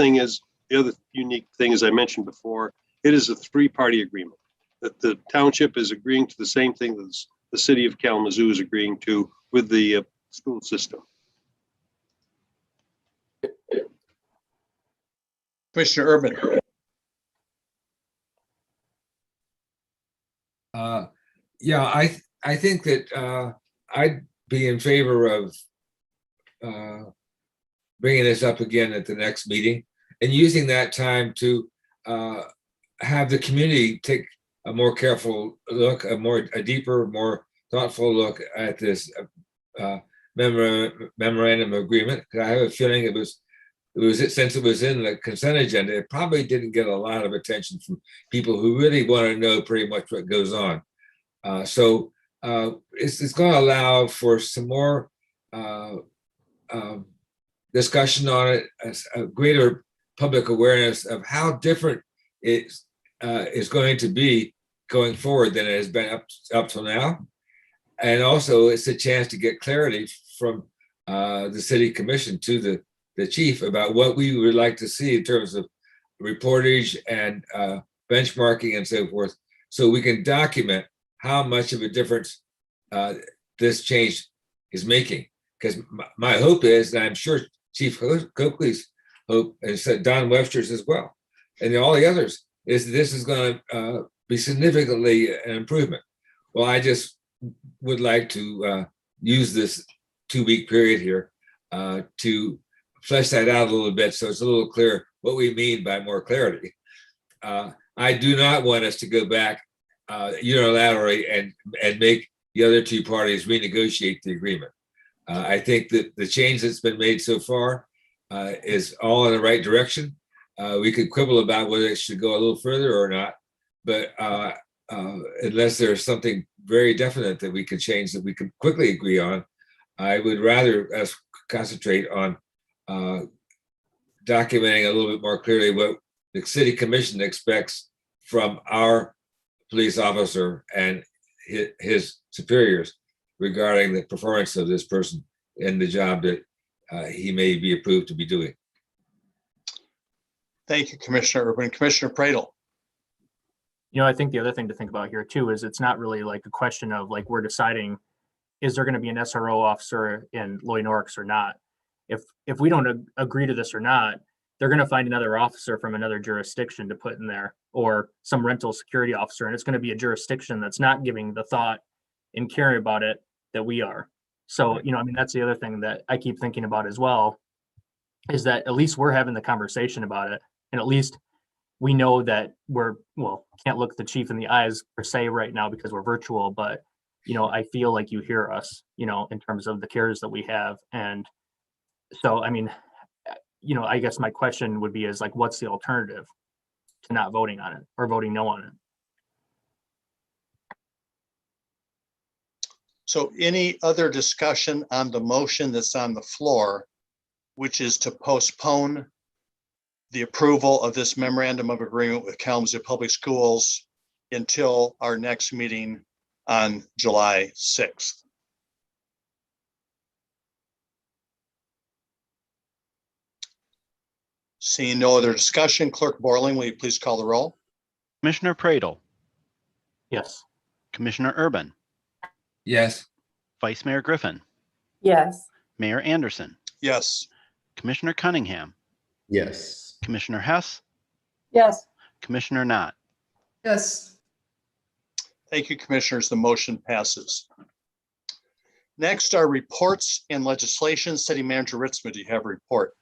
unique thing, as I mentioned before, it is a three-party agreement. That the township is agreeing to the same thing that the City of Kalamazoo is agreeing to with the school system. Commissioner Urban. Yeah, I think that I'd be in favor of bringing this up again at the next meeting and using that time to have the community take a more careful look, a deeper, more thoughtful look at this memorandum of agreement. I have a feeling it was since it was in the consent agenda, it probably didn't get a lot of attention from people who really want to know pretty much what goes on. So it's going to allow for some more discussion on it, a greater public awareness of how different it is going to be going forward than it has been up till now. And also it's a chance to get clarity from the city commission to the chief about what we would like to see in terms of reportage and benchmarking and so forth, so we can document how much of a difference this change is making. Because my hope is, and I'm sure Chief Coakley's hope, and said Don Webster's as well, and all the others, is this is going to be significantly an improvement. Well, I just would like to use this 2-week period here to flesh that out a little bit, so it's a little clearer what we mean by more clarity. I do not want us to go back unilaterally and make the other two parties renegotiate the agreement. I think that the change that's been made so far is all in the right direction. We could quibble about whether it should go a little further or not, but unless there's something very definite that we could change that we could quickly agree on, I would rather us concentrate on documenting a little bit more clearly what the city commission expects from our police officer and his superiors regarding the performance of this person in the job that he may be approved to be doing. Thank you, Commissioner Urban. Commissioner Pradel. You know, I think the other thing to think about here too is it's not really like a question of like we're deciding, is there going to be an SRO officer in Loy Norris or not? If we don't agree to this or not, they're going to find another officer from another jurisdiction to put in there, or some rental security officer, and it's going to be a jurisdiction that's not giving the thought and caring about it that we are. So, you know, I mean, that's the other thing that I keep thinking about as well, is that at least we're having the conversation about it, and at least we know that can't look the chief in the eyes per se right now because we're virtual, but, you know, I feel like you hear us, you know, in terms of the cares that we have. And so, I mean, you know, I guess my question would be is like, what's the alternative to not voting on it or voting no on it? So any other discussion on the motion that's on the floor, which is to postpone the approval of this memorandum of agreement with Kalamazoo Public Schools until our next meeting on July 6th? Seeing no other discussion, Clerk Borling, will you please call the roll? Commissioner Pradel, Yes. Commissioner Urban, Yes. Vice Mayor Griffin, Yes. Mayor Anderson, Yes. Commissioner Cunningham, Yes. Commissioner Hess, Yes. Commissioner Knott. Yes. Thank you, Commissioners. The motion passes. Next are reports and legislation. City Manager Ritzman, do you have a report?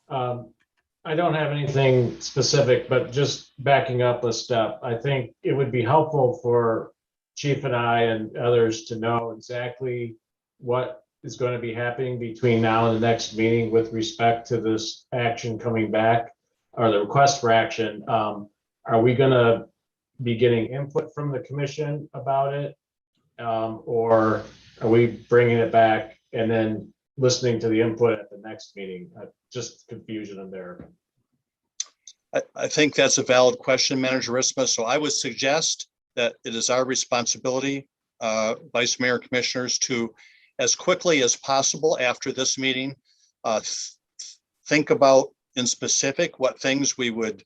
I don't have anything specific, but just backing up a step, I think it would be helpful for Chief and I and others to know exactly what is going to be happening between now and the next meeting with respect to this action coming back, or the request for action. Are we going to be getting input from the commission about it? Or are we bringing it back and then listening to the input at the next meeting? Just confusion in there. I think that's a valid question, Manager Ritzman. So I would suggest that it is our responsibility, Vice Mayor, Commissioners, to, as quickly as possible after this meeting, think about in specific what things we would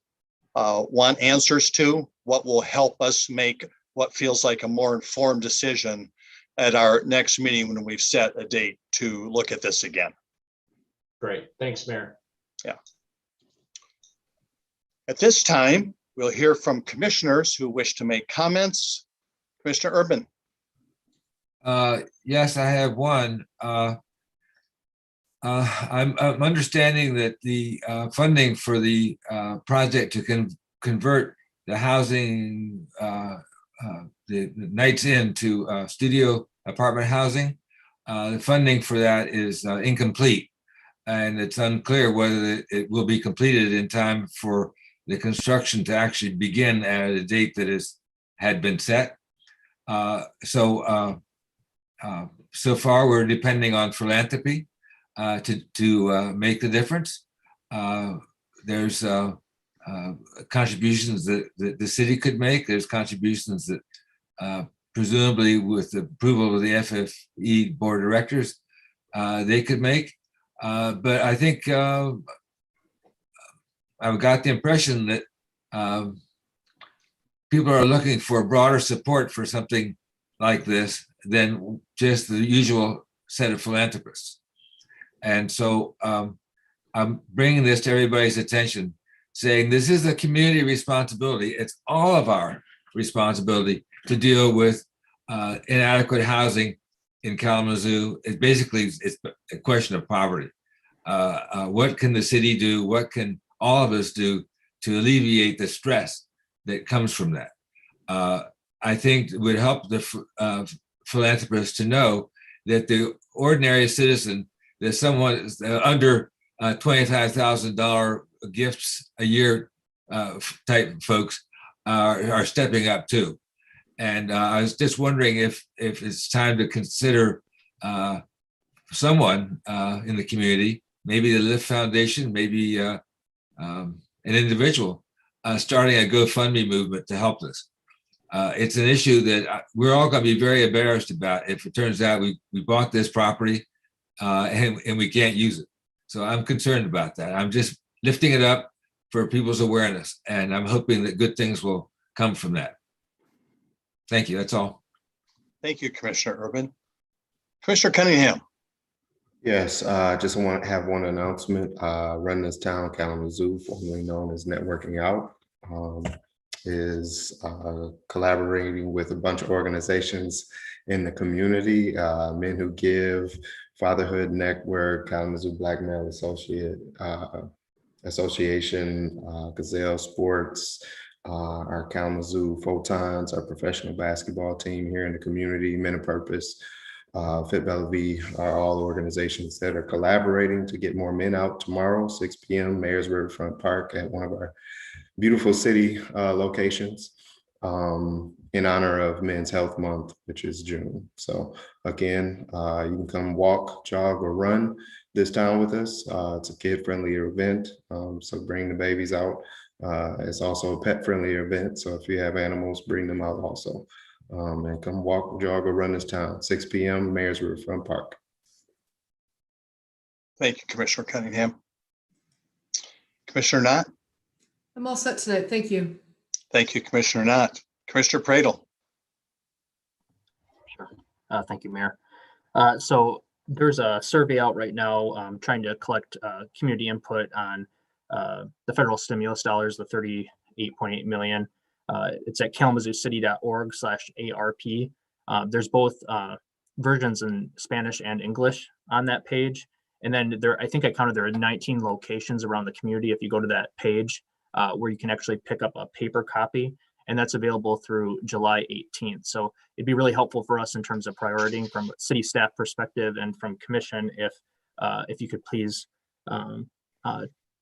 want answers to, what will help us make what feels like a more informed decision at our next meeting when we've set a date to look at this again. Great. Thanks, Mayor. Yeah. At this time, we'll hear from commissioners who wish to make comments. Commissioner Urban. Yes, I have one. I'm understanding that the funding for the project to convert the housing, the Knights Inn to studio apartment housing, the funding for that is incomplete. And it's unclear whether it will be completed in time for the construction to actually begin at a date that had been set. So far, we're depending on philanthropy to make the difference. There's contributions that the city could make. There's contributions that presumably with the approval of the FFE Board of Directors, they could make. But I think I've got the impression that people are looking for broader support for something like this than just the usual set of philanthropists. And so I'm bringing this to everybody's attention, saying this is a community responsibility. It's all of our responsibility to deal with inadequate housing in Kalamazoo. It's a question of poverty. What can the city do? What can all of us do to alleviate the stress that comes from that? I think it would help the philanthropists to know that the ordinary citizen, that someone under $25,000 gifts a year type folks are stepping up too. And I was just wondering if it's time to consider someone in the community, maybe the Lift Foundation, maybe an individual, starting a GoFundMe movement to help this. It's an issue that we're all going to be very embarrassed about if it turns out we bought this property and we can't use it. So I'm concerned about that. I'm just lifting it up for people's awareness, and I'm hoping that good things will come from that. Thank you. That's all. Thank you, Commissioner Urban. Commissioner Cunningham. Yes, I just want to have one announcement. Run This Town Kalamazoo, formerly known as Networking Out, is collaborating with a bunch of organizations in the community, Men Who Give, Fatherhood Network, Kalamazoo Black Male Association, Gazelle Sports, our Kalamazoo Photons, our professional basketball team here in the community, Men of Purpose, Fit Bellevue are all organizations that are collaborating to get more men out tomorrow, 6 p.m., Mayor's Riverfront Park at one of our beautiful city locations in honor of Men's Health Month, which is June. So again, you can come walk, jog, or run this town with us. It's a kid-friendly event, so bring the babies out. It's also a pet-friendly event, so if you have animals, bring them out also. And come walk, jog, or run this town, 6 p.m., Mayor's Riverfront Park. Thank you, Commissioner Cunningham. Commissioner Knott. I'm all set tonight. Thank you. Thank you, Commissioner Knott. Commissioner Pradel. Sure. Thank you, Mayor. So there's a survey out right now trying to collect community input on the federal stimulus dollars, the $38.8 million. It's at kalamazooCity.org/ARP. There's both versions in Spanish and English on that page. And then I think I counted there are 19 locations around the community if you go to that page where you can actually pick up a paper copy. And that's available through July 18th. So it'd be really helpful for us in terms of prioritizing from a city staff perspective and from commission if you could please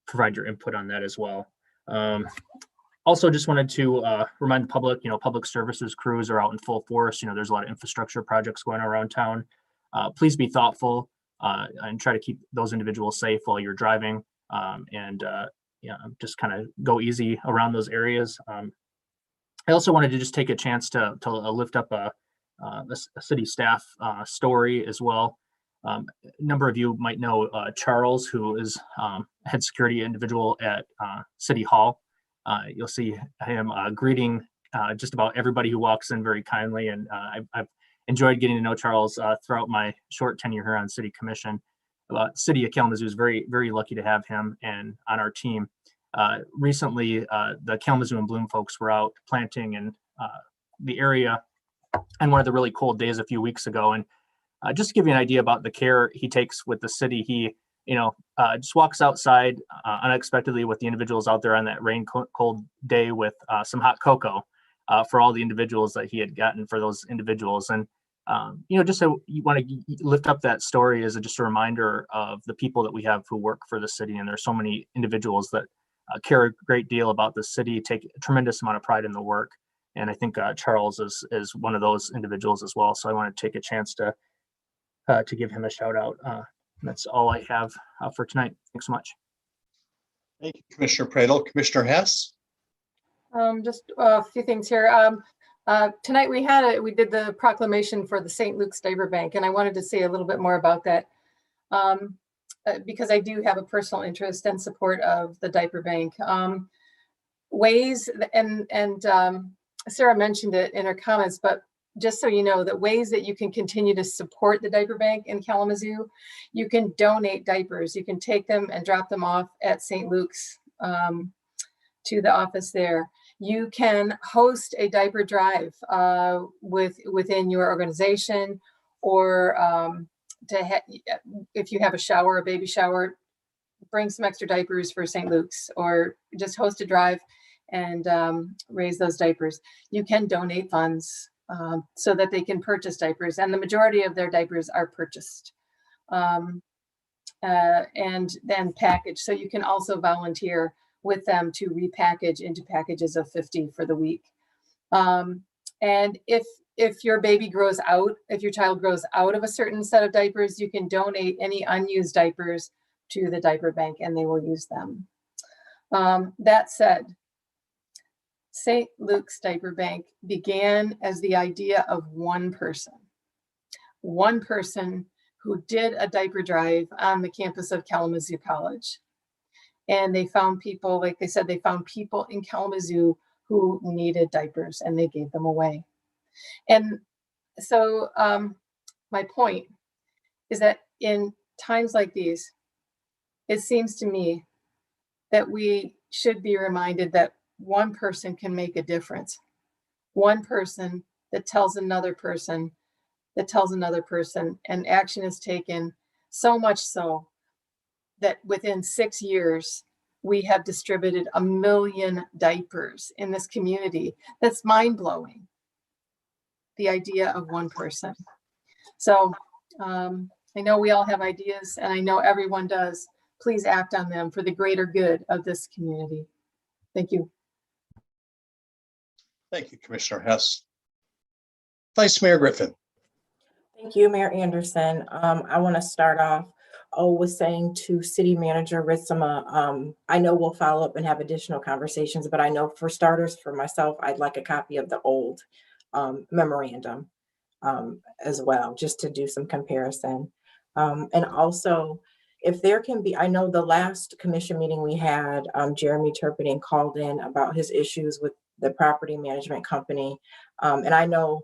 provide your input on that as well. Also, just wanted to remind the public, public services crews are out in full force. There's a lot of infrastructure projects going on around town. Please be thoughtful and try to keep those individuals safe while you're driving and just kind of go easy around those areas. I also wanted to just take a chance to lift up a city staff story as well. A number of you might know Charles, who is head security individual at City Hall. You'll see him greeting just about everybody who walks in very kindly. And I've enjoyed getting to know Charles throughout my short tenure here on City Commission. City of Kalamazoo is very, very lucky to have him and on our team. Recently, the Kalamazoo and Bloom folks were out planting in the area on one of the really cold days a few weeks ago. And just to give you an idea about the care he takes with the city, he just walks outside unexpectedly with the individuals out there on that rain cold day with some hot cocoa for all the individuals that he had gotten for those individuals. And just so you want to lift up that story as just a reminder of the people that we have who work for the city. And there's so many individuals that care a great deal about the city, take a tremendous amount of pride in the work. And I think Charles is one of those individuals as well. So I want to take a chance to give him a shout out. That's all I have for tonight. Thanks so much. Thank you, Commissioner Pradel. Commissioner Hess. Just a few things here. Tonight we did the proclamation for the St. Luke's Diaper Bank, and I wanted to say a little bit more about that. because I do have a personal interest and support of the diaper bank. Ways, and Sarah mentioned it in her comments, but just so you know, that ways that you can continue to support the diaper bank in Kalamazoo, you can donate diapers. You can take them and drop them off at St. Luke's to the office there. You can host a diaper drive within your organization, or if you have a shower, a baby shower, bring some extra diapers for St. Luke's, or just host a drive and raise those diapers. You can donate funds so that they can purchase diapers, and the majority of their diapers are purchased and then packaged. So you can also volunteer with them to repackage into packages of 50 for the week. And if your baby grows out, if your child grows out of a certain set of diapers, you can donate any unused diapers to the diaper bank and they will use them. That said, St. Luke's Diaper Bank began as the idea of one person who did a diaper drive on the campus of Kalamazoo College. And they found people, like they said, they found people in Kalamazoo who needed diapers and they gave them away. And so my point is that in times like these, it seems to me that we should be reminded that one person can make a difference. One person that tells another person, and action is taken, so much so that within 6 years, we have distributed 1 million diapers in this community. That's mind-blowing, the idea of one person. So I know we all have ideas, and I know everyone does. Please act on them for the greater good of this community. Thank you. Thank you, Commissioner Hess. Vice Mayor Griffin. Thank you, Mayor Anderson. I want to start off with saying to City Manager Ritzema, I know we'll follow up and have additional conversations, but I know for starters, for myself, I'd like a copy of the old memorandum as well, just to do some comparison. And also, if there can be, I know the last commission meeting we had, Jeremy Turpinning called in about his issues with the property management company. And I know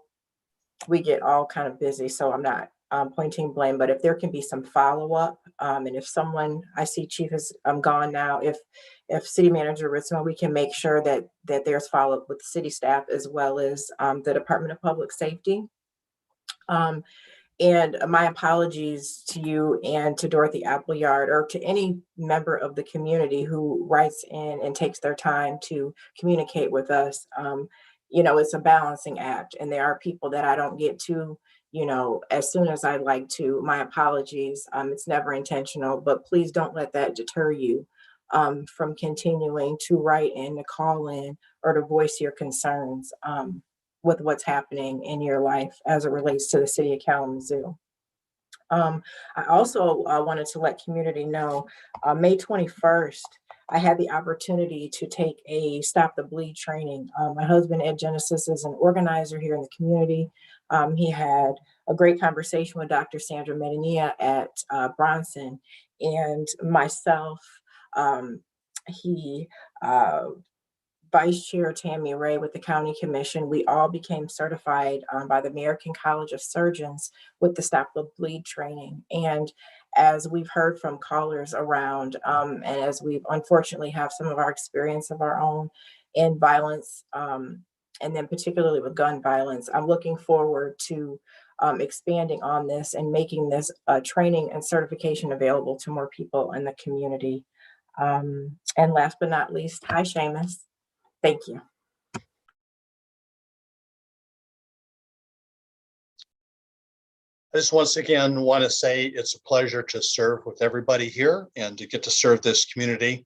we get all kind of busy, so I'm not pointing blame, but if there can be some follow-up, and if someone, I see Chief is gone now, if City Manager Ritzman, we can make sure that there's follow-up with the city staff as well as the Department of Public Safety. And my apologies to you and to Dorothy Appleyard, or to any member of the community who writes in and takes their time to communicate with us. You know, it's a balancing act, and there are people that I don't get to, you know, as soon as I'd like to. My apologies. It's never intentional, but please don't let that deter you from continuing to write in, to call in, or to voice your concerns with what's happening in your life as it relates to the city of Kalamazoo. I also wanted to let community know, May 21st, I had the opportunity to take a Stop the Bleed training. My husband, Ed Genesis, is an organizer here in the community. He had a great conversation with Dr. Sandra Medinilla at Bronson, and myself, Vice Chair Tammy Ray with the County Commission. We all became certified by the American College of Surgeons with the Stop the Bleed training. And as we've heard from callers around, and as we unfortunately have some of our experience of our own in violence, and then particularly with gun violence, I'm looking forward to expanding on this and making this training and certification available to more people in the community. And last but not least, hi, Seamus. Thank you. I just once again want to say it's a pleasure to serve with everybody here and to get to serve this community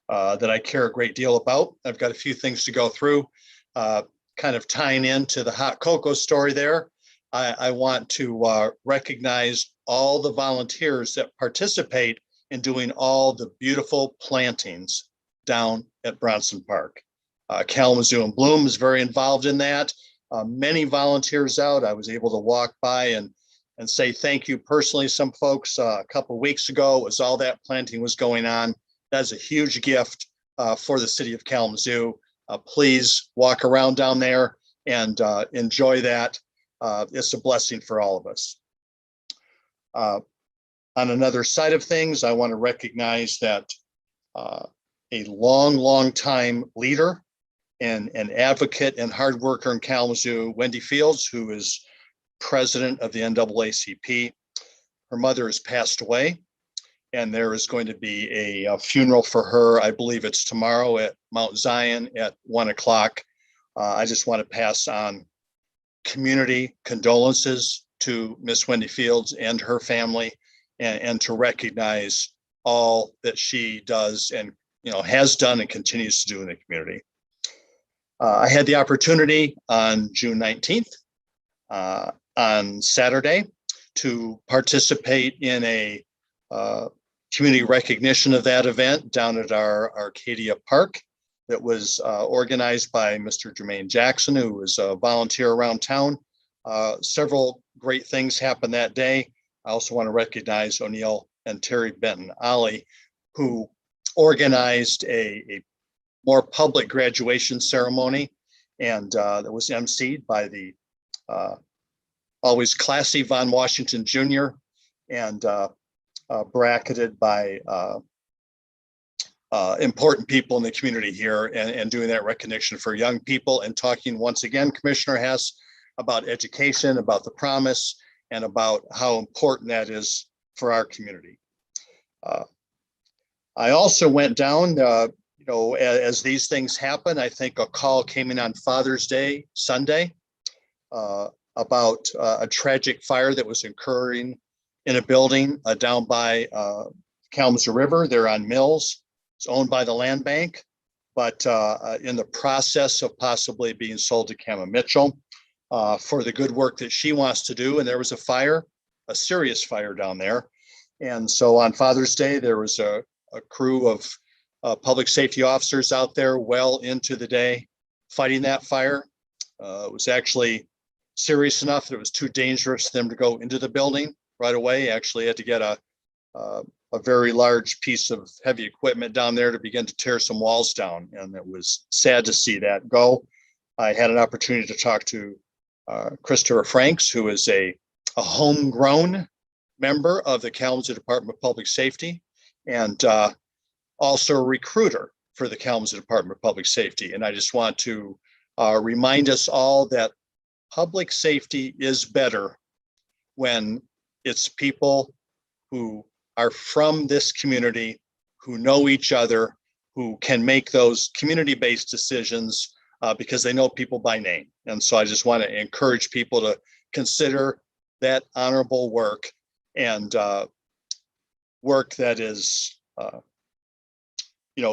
that I care a great deal about. I've got a few things to go through, kind of tying into the hot cocoa story there. I want to recognize all the volunteers that participate in doing all the beautiful plantings down at Bronson Park. Kalamazoo in Bloom is very involved in that. Many volunteers out. I was able to walk by and and say thank you personally. Some folks a couple of weeks ago, as all that planting was going on, that's a huge gift for the city of Kalamazoo. Please walk around down there and enjoy that. It's a blessing for all of us. On another side of things, I want to recognize that a long time leader and an advocate and hard worker in Kalamazoo, Wendy Fields, who is president of the NAACP. Her mother has passed away, and there is going to be a funeral for her. I believe it's tomorrow at Mount Zion at 1 o'clock. I just want to pass on community condolences to Miss Wendy Fields and her family, and to recognize all that she does and has done and continues to do in the community. I had the opportunity on June 19th, on Saturday, to participate in a community recognition of that event down at our Arcadia Park that was organized by Mr. Jermaine Jackson, who was a volunteer around town. Several great things happened that day. I also want to recognize O'Neill and Terry Benton Ollie, who organized a more public graduation ceremony, and that was emceed by the always classy Von Washington Jr. and bracketed by important people in the community here, and doing that recognition for young people, and talking once again, Commissioner Hess, about education, about the promise, and about how important that is for our community. I also went down, as these things happen, I think a call came in on Father's Day, Sunday, about a tragic fire that was occurring in a building down by Kalamazoo River. They're on Mills. It's owned by the land bank, but in the process of possibly being sold to Kama Mitchell for the good work that she wants to do. And there was a fire, a serious fire down there. And so on Father's Day, there was a crew of public safety officers out there well into the day fighting that fire. It was actually serious enough that it was too dangerous for them to go into the building right away. Actually had to get a very large piece of heavy equipment down there to begin to tear some walls down. And it was sad to see that go. I had an opportunity to talk to Christopher Franks, who is a homegrown member of the Kalamazoo Department of Public Safety, and also a recruiter for the Kalamazoo Department of Public Safety. And I just want to remind us all that public safety is better when it's people who are from this community, who know each other, who can make those community-based decisions because they know people by name. And so I just want to encourage people to consider that honorable work, and work that is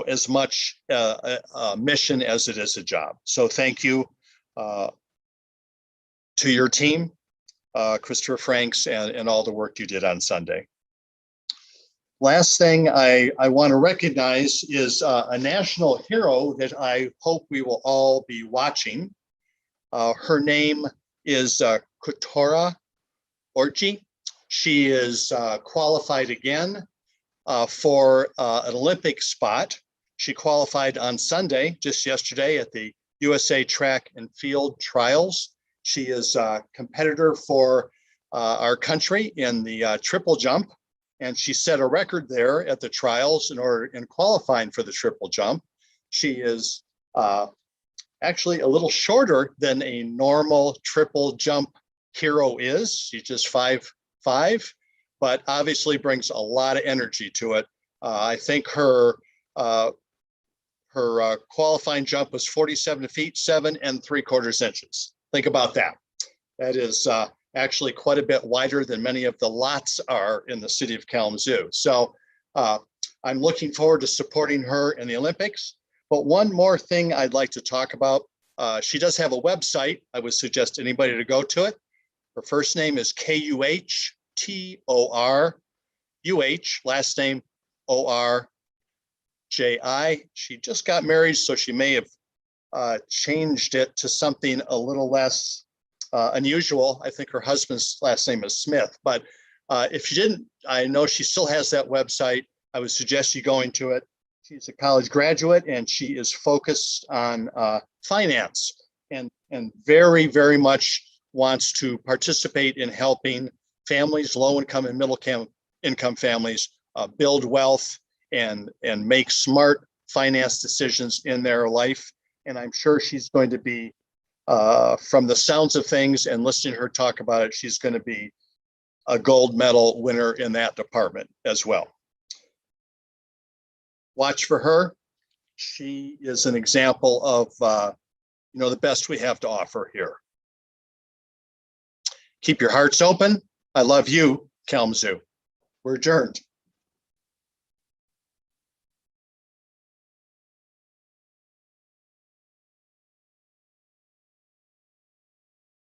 as much a mission as it is a job. So thank you to your team, Christopher Franks, and all the work you did on Sunday. Last thing I want to recognize is a national hero that I hope we will all be watching. Her name is Kutora Orji. She is qualified again for an Olympic spot. She qualified on Sunday, just yesterday, at the USA Track and Field Trials. She is a competitor for our country in the triple jump, and she set a record there at the trials in qualifying for the triple jump. She is actually a little shorter than a normal triple jump hero is. She's just 5'5", but obviously brings a lot of energy to it. I think her qualifying jump was 47 feet, 7 3/4 inches. Think about that. That is actually quite a bit wider than many of the lots are in the city of Kalamazoo. So I'm looking forward to supporting her in the Olympics. But one more thing I'd like to talk about. She does have a website. I would suggest anybody to go to it. Her first name is KUHTORUH, last name ORJI. She just got married, so she may have changed it to something a little less unusual. I think her husband's last name is Smith, but if you didn't, I know she still has that website. I would suggest you going to it. She's a college graduate and she is focused on finance and very, very much wants to participate in helping families, low income and middle income families build wealth and make smart finance decisions in their life. And I'm sure she's going to be, from the sounds of things and listening to her talk about it, she's going to be a gold medal winner in that department as well. Watch for her. She is an example of the best we have to offer here. Keep your hearts open. I love you, Kalamazoo. We're adjourned.